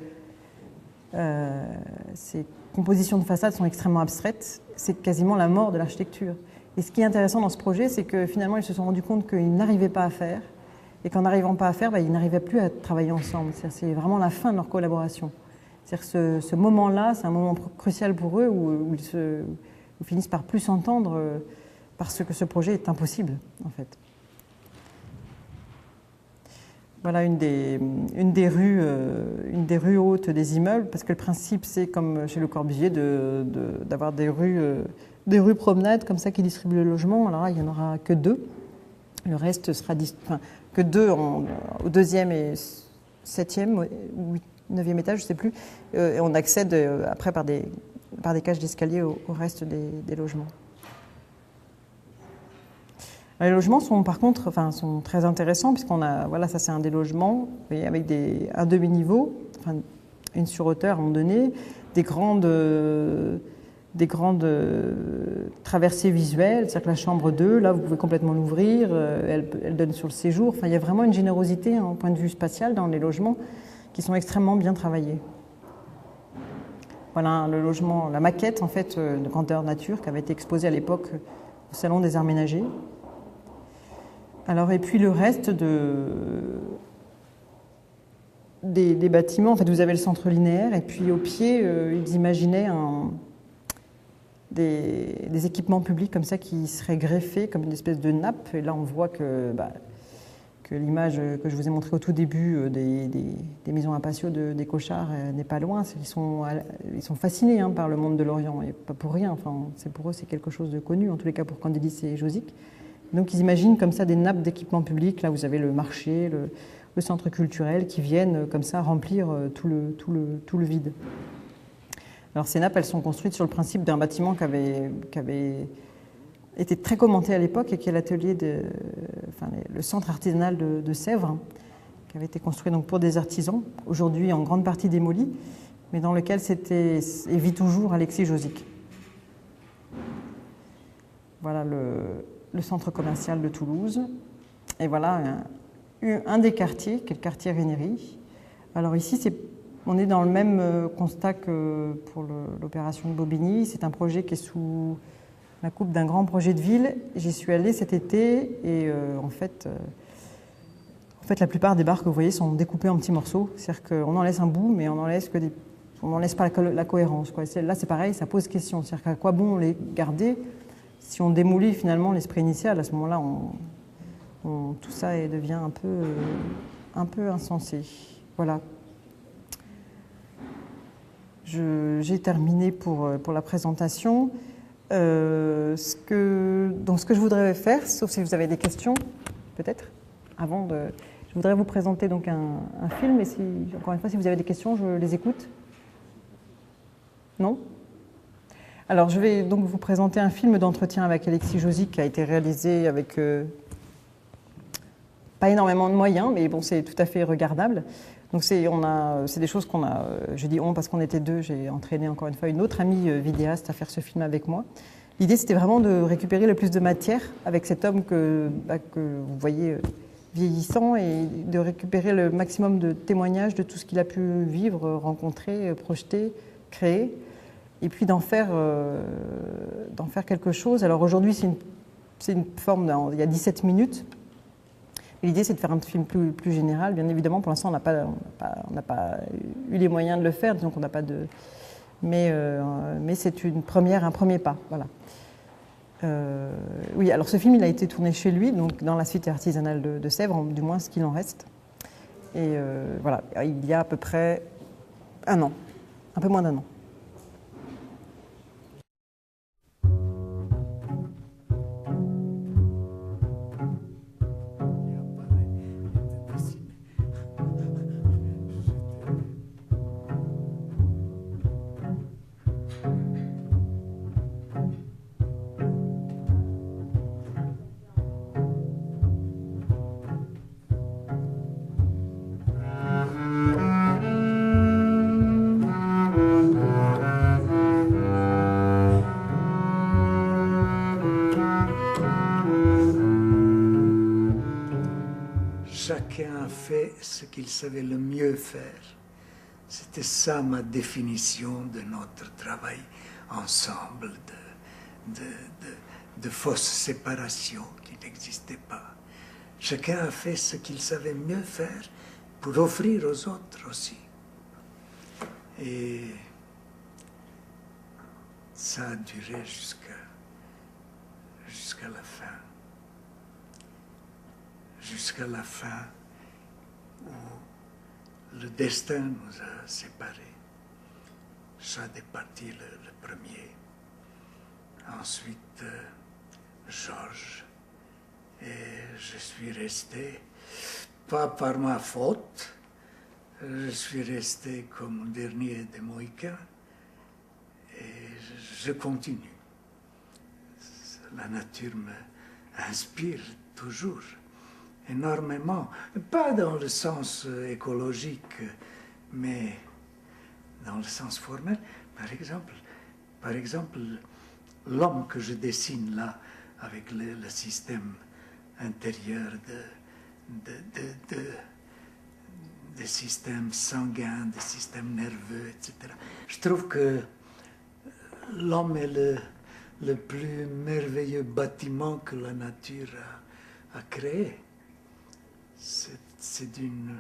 ces compositions de façades sont extrêmement abstraites, c'est quasiment la mort de l'architecture. Et ce qui est intéressant dans ce projet, c'est que finalement ils se sont rendus compte qu'ils n'arrivaient pas à faire, et qu'en n'arrivant pas à faire, ils n'arrivaient plus à travailler ensemble. C'est vraiment la fin de leur collaboration. C'est-à-dire ce moment-là, c'est un moment crucial pour eux où ils finissent par plus s'entendre parce que ce projet est impossible, en fait. Voilà une des rues hautes des immeubles, parce que le principe, c'est comme chez Le Corbusier, d'avoir des rues promenades comme ça qui distribuent le logement. Alors là, il n'y en aura que 2. Le reste sera que 2 au 2e et 7e ou 9e étage, je ne sais plus. Et on accède après par des cages d'escalier au reste des logements. Les logements sont par contre sont très intéressants puisqu'on a, voilà, ça c'est un des logements avec un demi-niveau, une surhauteur à un moment donné, des grandes traversées visuelles, c'est-à-dire que la chambre 2, là vous pouvez complètement l'ouvrir, elle donne sur le séjour. Il y a vraiment une générosité au point de vue spatial dans les logements qui sont extrêmement bien travaillés. Voilà le logement, la maquette en fait de grandeur nature qui avait été exposée à l'époque au Salon des Arts Ménagers. Alors, et puis le reste des bâtiments, en fait, vous avez le centre linéaire, et puis au pied, ils imaginaient des équipements publics comme ça qui seraient greffés comme une espèce de nappe. Et là, on voit que l'image que je vous ai montrée au tout début des maisons à patio des Cochards n'est pas loin. Ils sont fascinés par le monde de l'Orient, et pas pour rien. Pour eux, c'est quelque chose de connu, en tous les cas pour Candelis et Josic. Donc ils imaginent comme ça des nappes d'équipements publics. Là, vous avez le marché, le centre culturel qui viennent comme ça remplir tout le vide. Alors ces nappes, elles sont construites sur le principe d'un bâtiment qui avait été très commenté à l'époque et qui est l'atelier le centre artisanal de Sèvres, qui avait été construit donc pour des artisans, aujourd'hui en grande partie démoli, mais dans lequel et vit toujours Alexis Josic. Voilà le centre commercial de Toulouse. Et voilà un des quartiers, qui est le quartier Rhénéry. Alors ici, on est dans le même constat que pour l'opération de Bobigny. C'est un projet qui est sous la coupe d'un grand projet de ville. J'y suis allée cet été et en fait, la plupart des bars que vous voyez sont découpés en petits morceaux. C'est-à-dire qu'on en laisse un bout, mais on n'en laisse pas la cohérence, quoi. Là, c'est pareil, ça pose question. C'est-à-dire qu'à quoi bon les garder si on démolit finalement l'esprit initial? À ce moment-là, tout ça devient un peu insensé. Voilà. J'ai terminé pour la présentation. Ce que je voudrais faire, sauf si vous avez des questions, peut-être, je voudrais vous présenter donc un film, et encore une fois, si vous avez des questions, je les écoute. Non ? Alors, je vais donc vous présenter un film d'entretien avec Alexis Josic qui a été réalisé avec pas énormément de moyens, mais bon, c'est tout à fait regardable. Donc, c'est des choses qu'on a. Je dis on parce qu'on était 2. J'ai entraîné encore une fois une autre amie vidéaste à faire ce film avec moi. L'idée, c'était vraiment de récupérer le plus de matière avec cet homme que vous voyez vieillissant et de récupérer le maximum de témoignages de tout ce qu'il a pu vivre, rencontrer, projeter, créer. et puis d'en faire quelque chose. Alors aujourd'hui, c'est une forme, il y a 17 minutes. L'idée, c'est de faire un film plus général. Bien évidemment, pour l'instant, on n'a pas eu les moyens de le faire, disons qu'on n'a pas de... Mais c'est un premier pas, voilà. Oui, alors ce film, il a été tourné chez lui, donc dans la cité artisanale de Sèvres, du moins ce qu'il en reste. Et voilà, il y a à peu près un an, un peu moins d'un an. Chacun a fait ce qu'il savait le mieux faire. C'était ça ma définition de notre travail ensemble, de fausse séparation qui n'existait pas. Chacun a fait ce qu'il savait mieux faire pour offrir aux autres aussi. Et ça a duré jusqu'à la fin. Jusqu'à la fin où le destin nous a séparés. Chad est parti le premier. Ensuite, Georges. Et je suis resté, pas par ma faute, je suis resté comme dernier des Mohicans. Et je continue. La nature m'inspire toujours énormément, pas dans le sens écologique, mais dans le sens formel. Par exemple, l'homme que je dessine là, avec le système intérieur des systèmes sanguins, des systèmes nerveux, etc. Je trouve que l'homme est le plus merveilleux bâtiment que la nature a créé. C'est d'une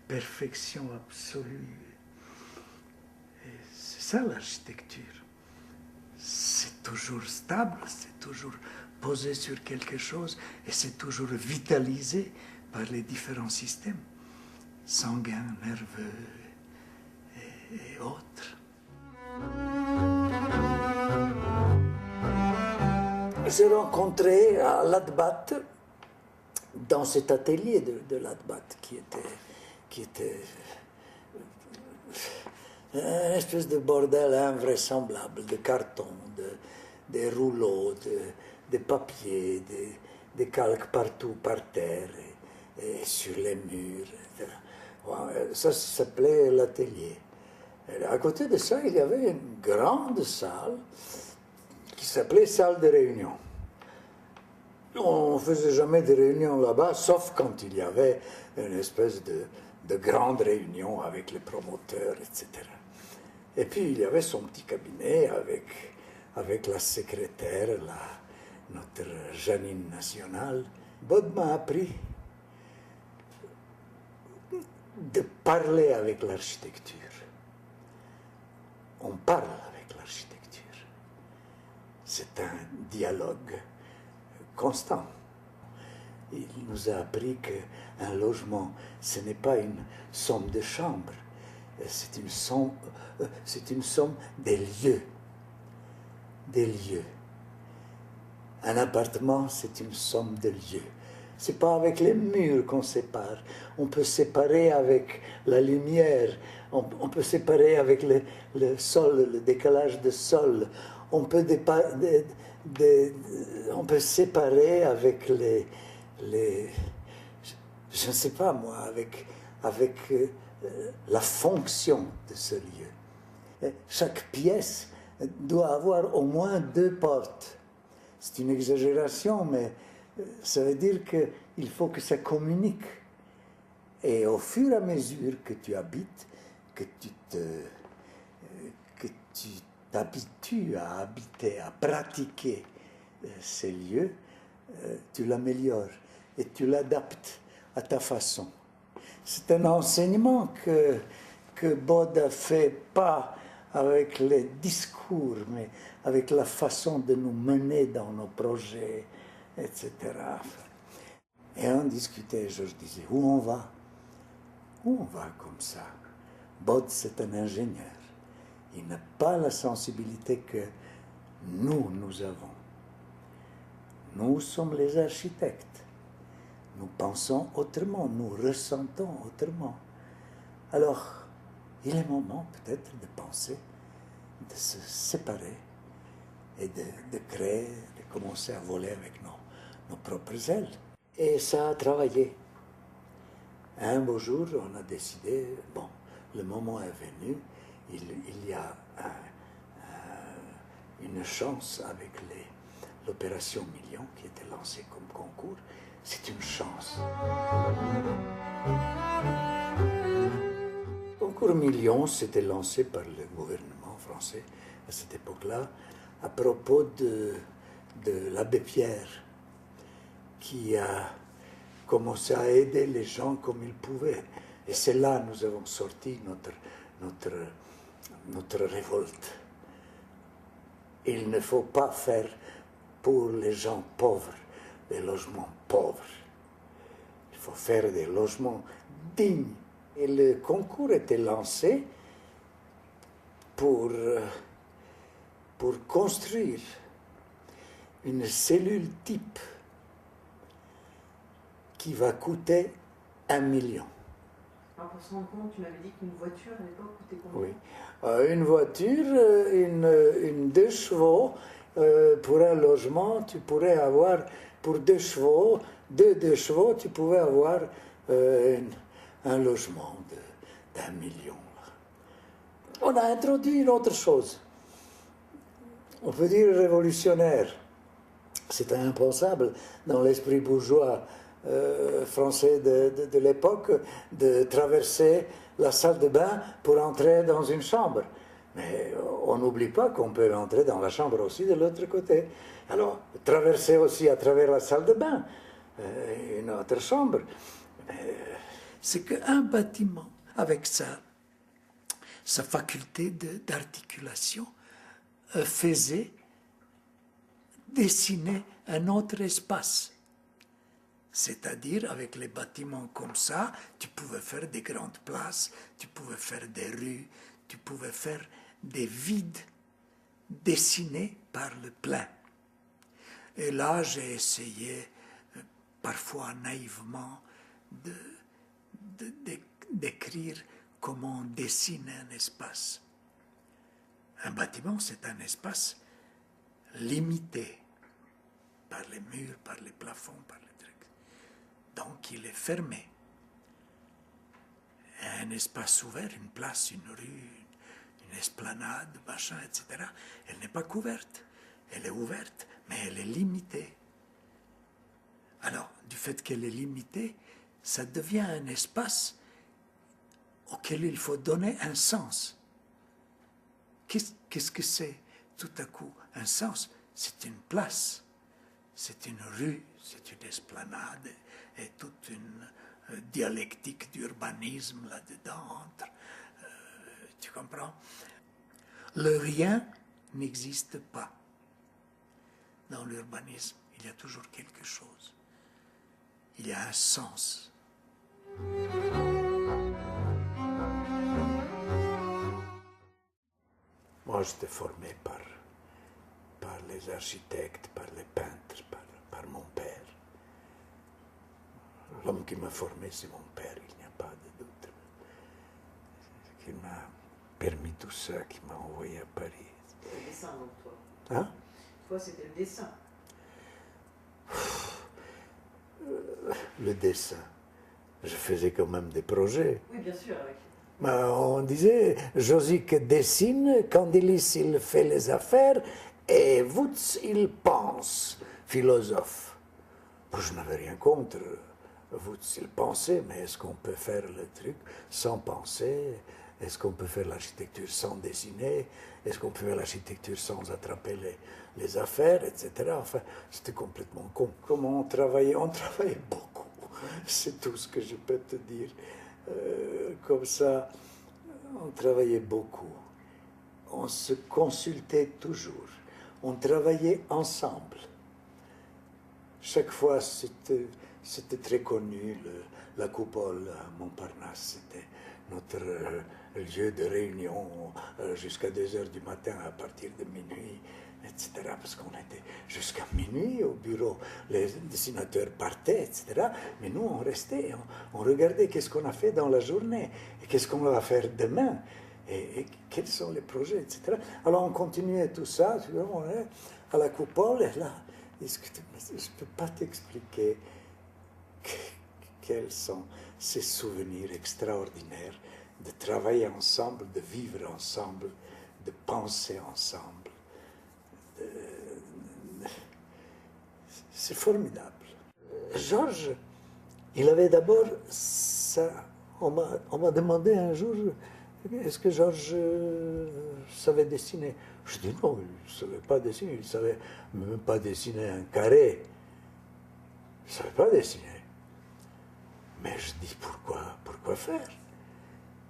perfection absolue. Et c'est ça l'architecture. C'est toujours stable, c'est toujours posé sur quelque chose et c'est toujours vitalisé par les différents systèmes sanguins, nerveux et autres. J'ai rencontré à Ladbat, dans cet atelier de Ladbat, qui était une espèce de bordel invraisemblable, de carton, des rouleaux, de papier, des calques partout par terre et sur les murs, etc. Ça s'appelait l'atelier. À côté de ça, il y avait une grande salle qui s'appelait salle de réunion. On ne faisait jamais de réunions là-bas, sauf quand il y avait une espèce de grande réunion avec les promoteurs, etc. Et puis il y avait son petit cabinet avec la secrétaire, notre Janine nationale. Bod m'a appris de parler avec l'architecture. On parle avec l'architecture. C'est un dialogue constant. Il nous a appris qu'un logement, ce n'est pas une somme de chambres, c'est une somme des lieux. Des lieux. Un appartement, c'est une somme de lieux. C'est pas avec les murs qu'on sépare. On peut séparer avec la lumière, on peut séparer avec le sol, le décalage de sol. On peut séparer avec je ne sais pas moi, avec la fonction de ce lieu. Chaque pièce doit avoir au moins 2 portes. C'est une exagération, mais ça veut dire qu'il faut que ça communique. Et au fur et à mesure que tu habites, que tu t'habitues à habiter, à pratiquer ces lieux, tu l'améliores et tu l'adaptes à ta façon. C'est un enseignement que Bode a fait pas avec les discours, mais avec la façon de nous mener dans nos projets, etc. Et on discutait, je disais, où on va? Où on va comme ça? Bode, c'est un ingénieur. Il n'a pas la sensibilité que nous avons. Nous sommes les architectes. Nous pensons autrement, nous ressentons autrement. Alors, il est moment peut-être de penser, de se séparer et de créer, de commencer à voler avec nos propres ailes. Et ça a travaillé. Un beau jour, on a décidé, bon, le moment est venu, il y a une chance avec l'opération Million qui était lancée comme concours. C'est une chance. Le concours Million, c'était lancé par le gouvernement français à cette époque-là, à propos de l'abbé Pierre, qui a commencé à aider les gens comme il pouvait. Et c'est là que nous avons sorti notre révolte. Il ne faut pas faire pour les gens pauvres des logements pauvres. Il faut faire des logements dignes. Et le concours était lancé pour construire une cellule type qui va coûter 1 million. Alors pour se rendre compte, tu m'avais dit qu'une voiture à l'époque coûtait combien? Oui. Une voiture, une 2 chevaux, pour un logement, tu pourrais avoir, pour 2 chevaux, deux chevaux, tu pouvais avoir un logement d'1 million. On a introduit une autre chose. On peut dire révolutionnaire. C'était impensable dans l'esprit bourgeois français de l'époque de traverser la salle de bain pour entrer dans une chambre. Mais on n'oublie pas qu'on peut entrer dans la chambre aussi de l'autre côté. Alors, traverser aussi à travers la salle de bain, une autre chambre. C'est qu'un bâtiment, avec sa faculté d'articulation, faisait dessiner un autre espace. C'est-à-dire, avec les bâtiments comme ça, tu pouvais faire des grandes places, tu pouvais faire des rues, tu pouvais faire des vides dessinés par le plein. Et là, j'ai essayé, parfois naïvement, d'écrire comment on dessine un espace. Un bâtiment, c'est un espace limité par les murs, par les plafonds, par les trucs. Donc il est fermé. Un espace ouvert, une place, une rue, une esplanade, machin, etc., elle n'est pas couverte. Elle est ouverte, mais elle est limitée. Alors, du fait qu'elle est limitée, ça devient un espace auquel il faut donner un sens. Qu'est-ce que c'est, tout à coup, un sens? C'est une place, c'est une rue, c'est une esplanade, et toute une dialectique d'urbanisme là-dedans entre. Tu comprends? Le rien n'existe pas. Dans l'urbanisme, il y a toujours quelque chose. Il y a un sens. Moi, j'étais formé par les architectes, par les peintres, par mon père. L'homme qui m'a formé, c'est mon père, il n'y a pas de doute. Qui m'a permis tout ça, qui m'a envoyé à Paris. C'était le dessin, donc, toi. Hein? Toi, c'était le dessin. Le dessin. Je faisais quand même des projets. Oui, bien sûr, avec... On disait, Josique dessine, Candelis il fait les affaires, et Woods il pense, philosophe. Je n'avais rien contre Woods, il pensait, mais est-ce qu'on peut faire le truc sans penser Est-ce qu'on peut faire l'architecture sans dessiner? Est-ce qu'on peut faire l'architecture sans attraper les affaires, etc. Enfin, c'était complètement con. Comment on travaillait? On travaillait beaucoup. C'est tout ce que je peux te dire. Comme ça, on travaillait beaucoup. On se consultait toujours. On travaillait ensemble. Chaque fois, c'était très connu. La coupole à Montparnasse, c'était notre lieu de réunion jusqu'à 2 heures du matin à partir de minuit, etc. Parce qu'on était jusqu'à minuit au bureau. Les dessinateurs partaient, etc. Mais nous, on restait, on regardait qu'est-ce qu'on a fait dans la journée et qu'est-ce qu'on va faire demain. Et quels sont les projets, etc. Alors on continuait tout ça, à la coupole, et là, je ne peux pas t'expliquer quels sont ces souvenirs extraordinaires de travailler ensemble, de vivre ensemble, de penser ensemble. C'est formidable. Georges, il avait d'abord ça. On m'a demandé un jour, est-ce que Georges savait dessiner? Je dis non, il ne savait pas dessiner, il ne savait même pas dessiner un carré. Il ne savait pas dessiner. Mais je dis pourquoi faire?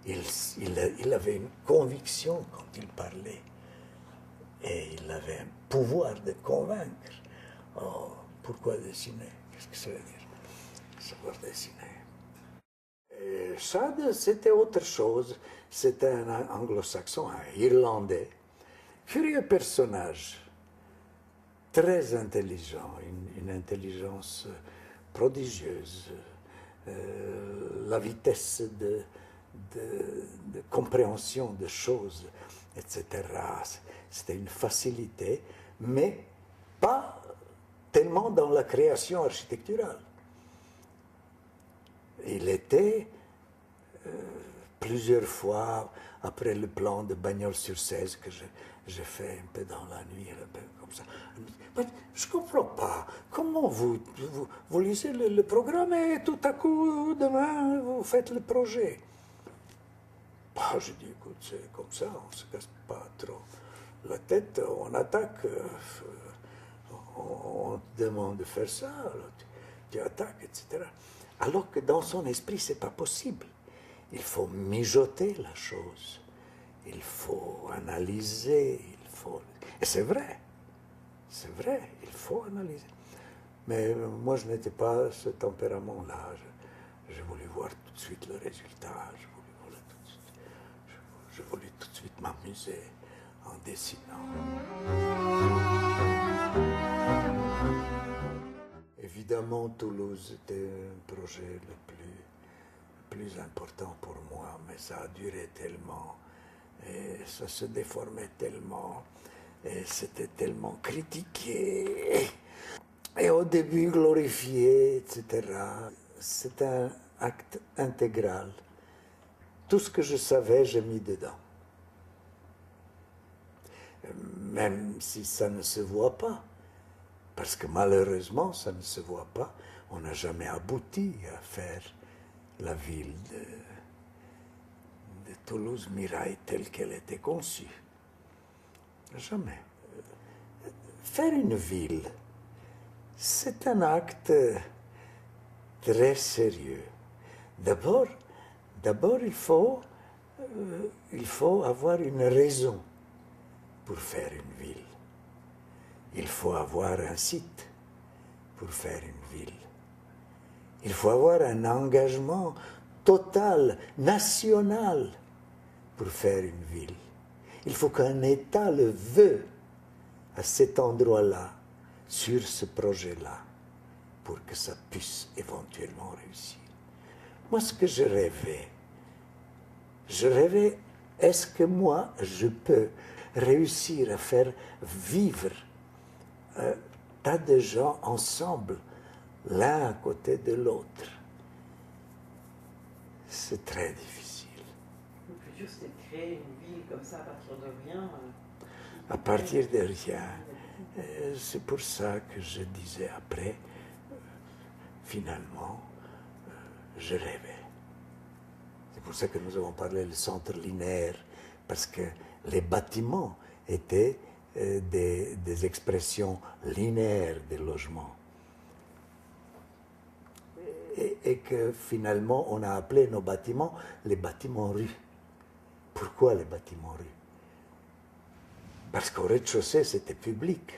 Il avait une conviction quand il parlait. Et il avait un pouvoir de convaincre. Oh, pourquoi dessiner? Qu'est-ce que ça veut dire? Savoir dessiner. Et Shad, c'était autre chose. C'était un anglo-saxon, un irlandais. Curieux personnage. Très intelligent, une intelligence prodigieuse. La vitesse de compréhension de choses, etc. C'était une facilité, mais pas tellement dans la création architecturale. Il était plusieurs fois, après le plan de Bagnols-sur-Cèze que j'ai fait un peu dans la nuit, un peu comme ça. Je ne comprends pas. Comment vous lisez le programme et tout à coup, demain, vous faites le projet? Bah, je dis, écoute, c'est comme ça, on ne se casse pas trop la tête, on attaque, on te demande de faire ça, tu attaques, etc. Alors que dans son esprit, ce n'est pas possible. Il faut mijoter la chose, il faut analyser, Et c'est vrai, il faut analyser. Mais moi, je n'étais pas ce tempérament-là. Je voulais voir tout de suite le résultat, je voulais tout de suite m'amuser en dessinant. Évidemment, Toulouse était un projet le plus important pour moi, mais ça a duré tellement, et ça se déformait tellement, et c'était tellement critiqué, et au début glorifié, etc. C'est un acte intégral. Tout ce que je savais, j'ai mis dedans. Même si ça ne se voit pas, parce que malheureusement, ça ne se voit pas, on n'a jamais abouti à faire la ville de Toulouse-Mirail telle qu'elle était conçue. Jamais. Faire une ville, c'est un acte très sérieux. D'abord, il faut avoir une raison pour faire une ville. Il faut avoir un site pour faire une ville. Il faut avoir un engagement total, national, pour faire une ville. Il faut qu'un État le veuille à cet endroit-là, sur ce projet-là, pour que ça puisse éventuellement réussir. Moi, ce que je rêvais, est-ce que moi, je peux réussir à faire vivre un tas de gens ensemble, l'un à côté de l'autre? C'est très difficile. Le plus dur, c'était de créer une ville comme ça à partir de rien. À partir de rien. C'est pour ça que je disais après, finalement, je rêvais. C'est pour ça que nous avons parlé du centre linéaire, parce que les bâtiments étaient des expressions linéaires des logements. Et que finalement, on a appelé nos bâtiments les bâtiments-rues. Pourquoi les bâtiments-rues? Parce qu'au rez-de-chaussée, c'était public.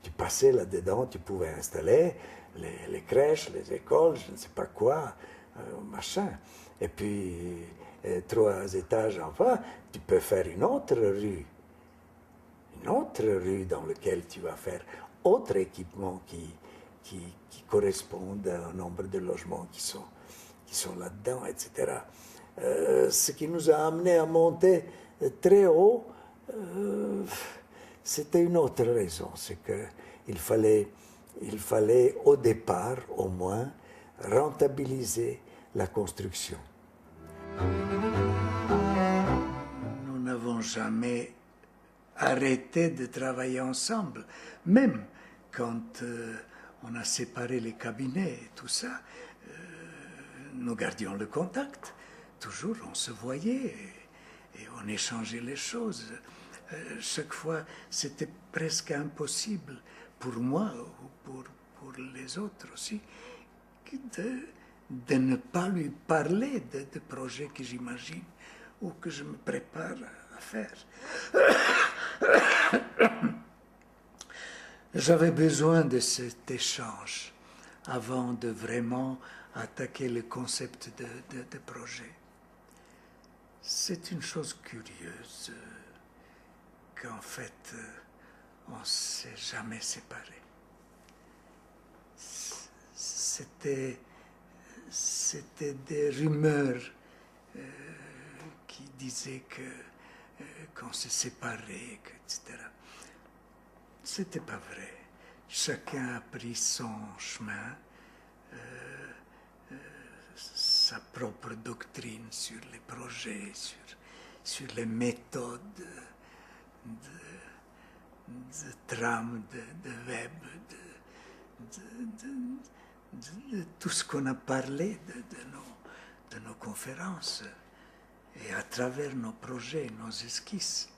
Tu passais là-dedans, tu pouvais installer les crèches, les écoles, je ne sais pas quoi, machin. Et puis, 3 étages enfin, tu peux faire une autre rue. Une autre rue dans laquelle tu vas faire autre équipement qui correspondent au nombre de logements qui sont là-dedans, etc. Ce qui nous a amené à monter très haut, c'était une autre raison, c'est qu'il fallait au départ au moins rentabiliser la construction. Nous n'avons jamais arrêté de travailler ensemble, même quand on a séparé les cabinets et tout ça, nous gardions le contact. Toujours on se voyait et on échangeait les choses. Chaque fois, c'était presque impossible pour moi ou pour les autres aussi de ne pas lui parler de projets que j'imagine ou que je me prépare à faire. J'avais besoin de cet échange avant de vraiment attaquer le concept de projet. C'est une chose curieuse qu'en fait, on ne s'est jamais séparés. C'était des rumeurs qui disaient qu'on se séparait, etc. C'était pas vrai. Chacun a pris son chemin, sa propre doctrine sur les projets, sur les méthodes de trame, de web, de tout ce qu'on a parlé de nos conférences et à travers nos projets, nos esquisses.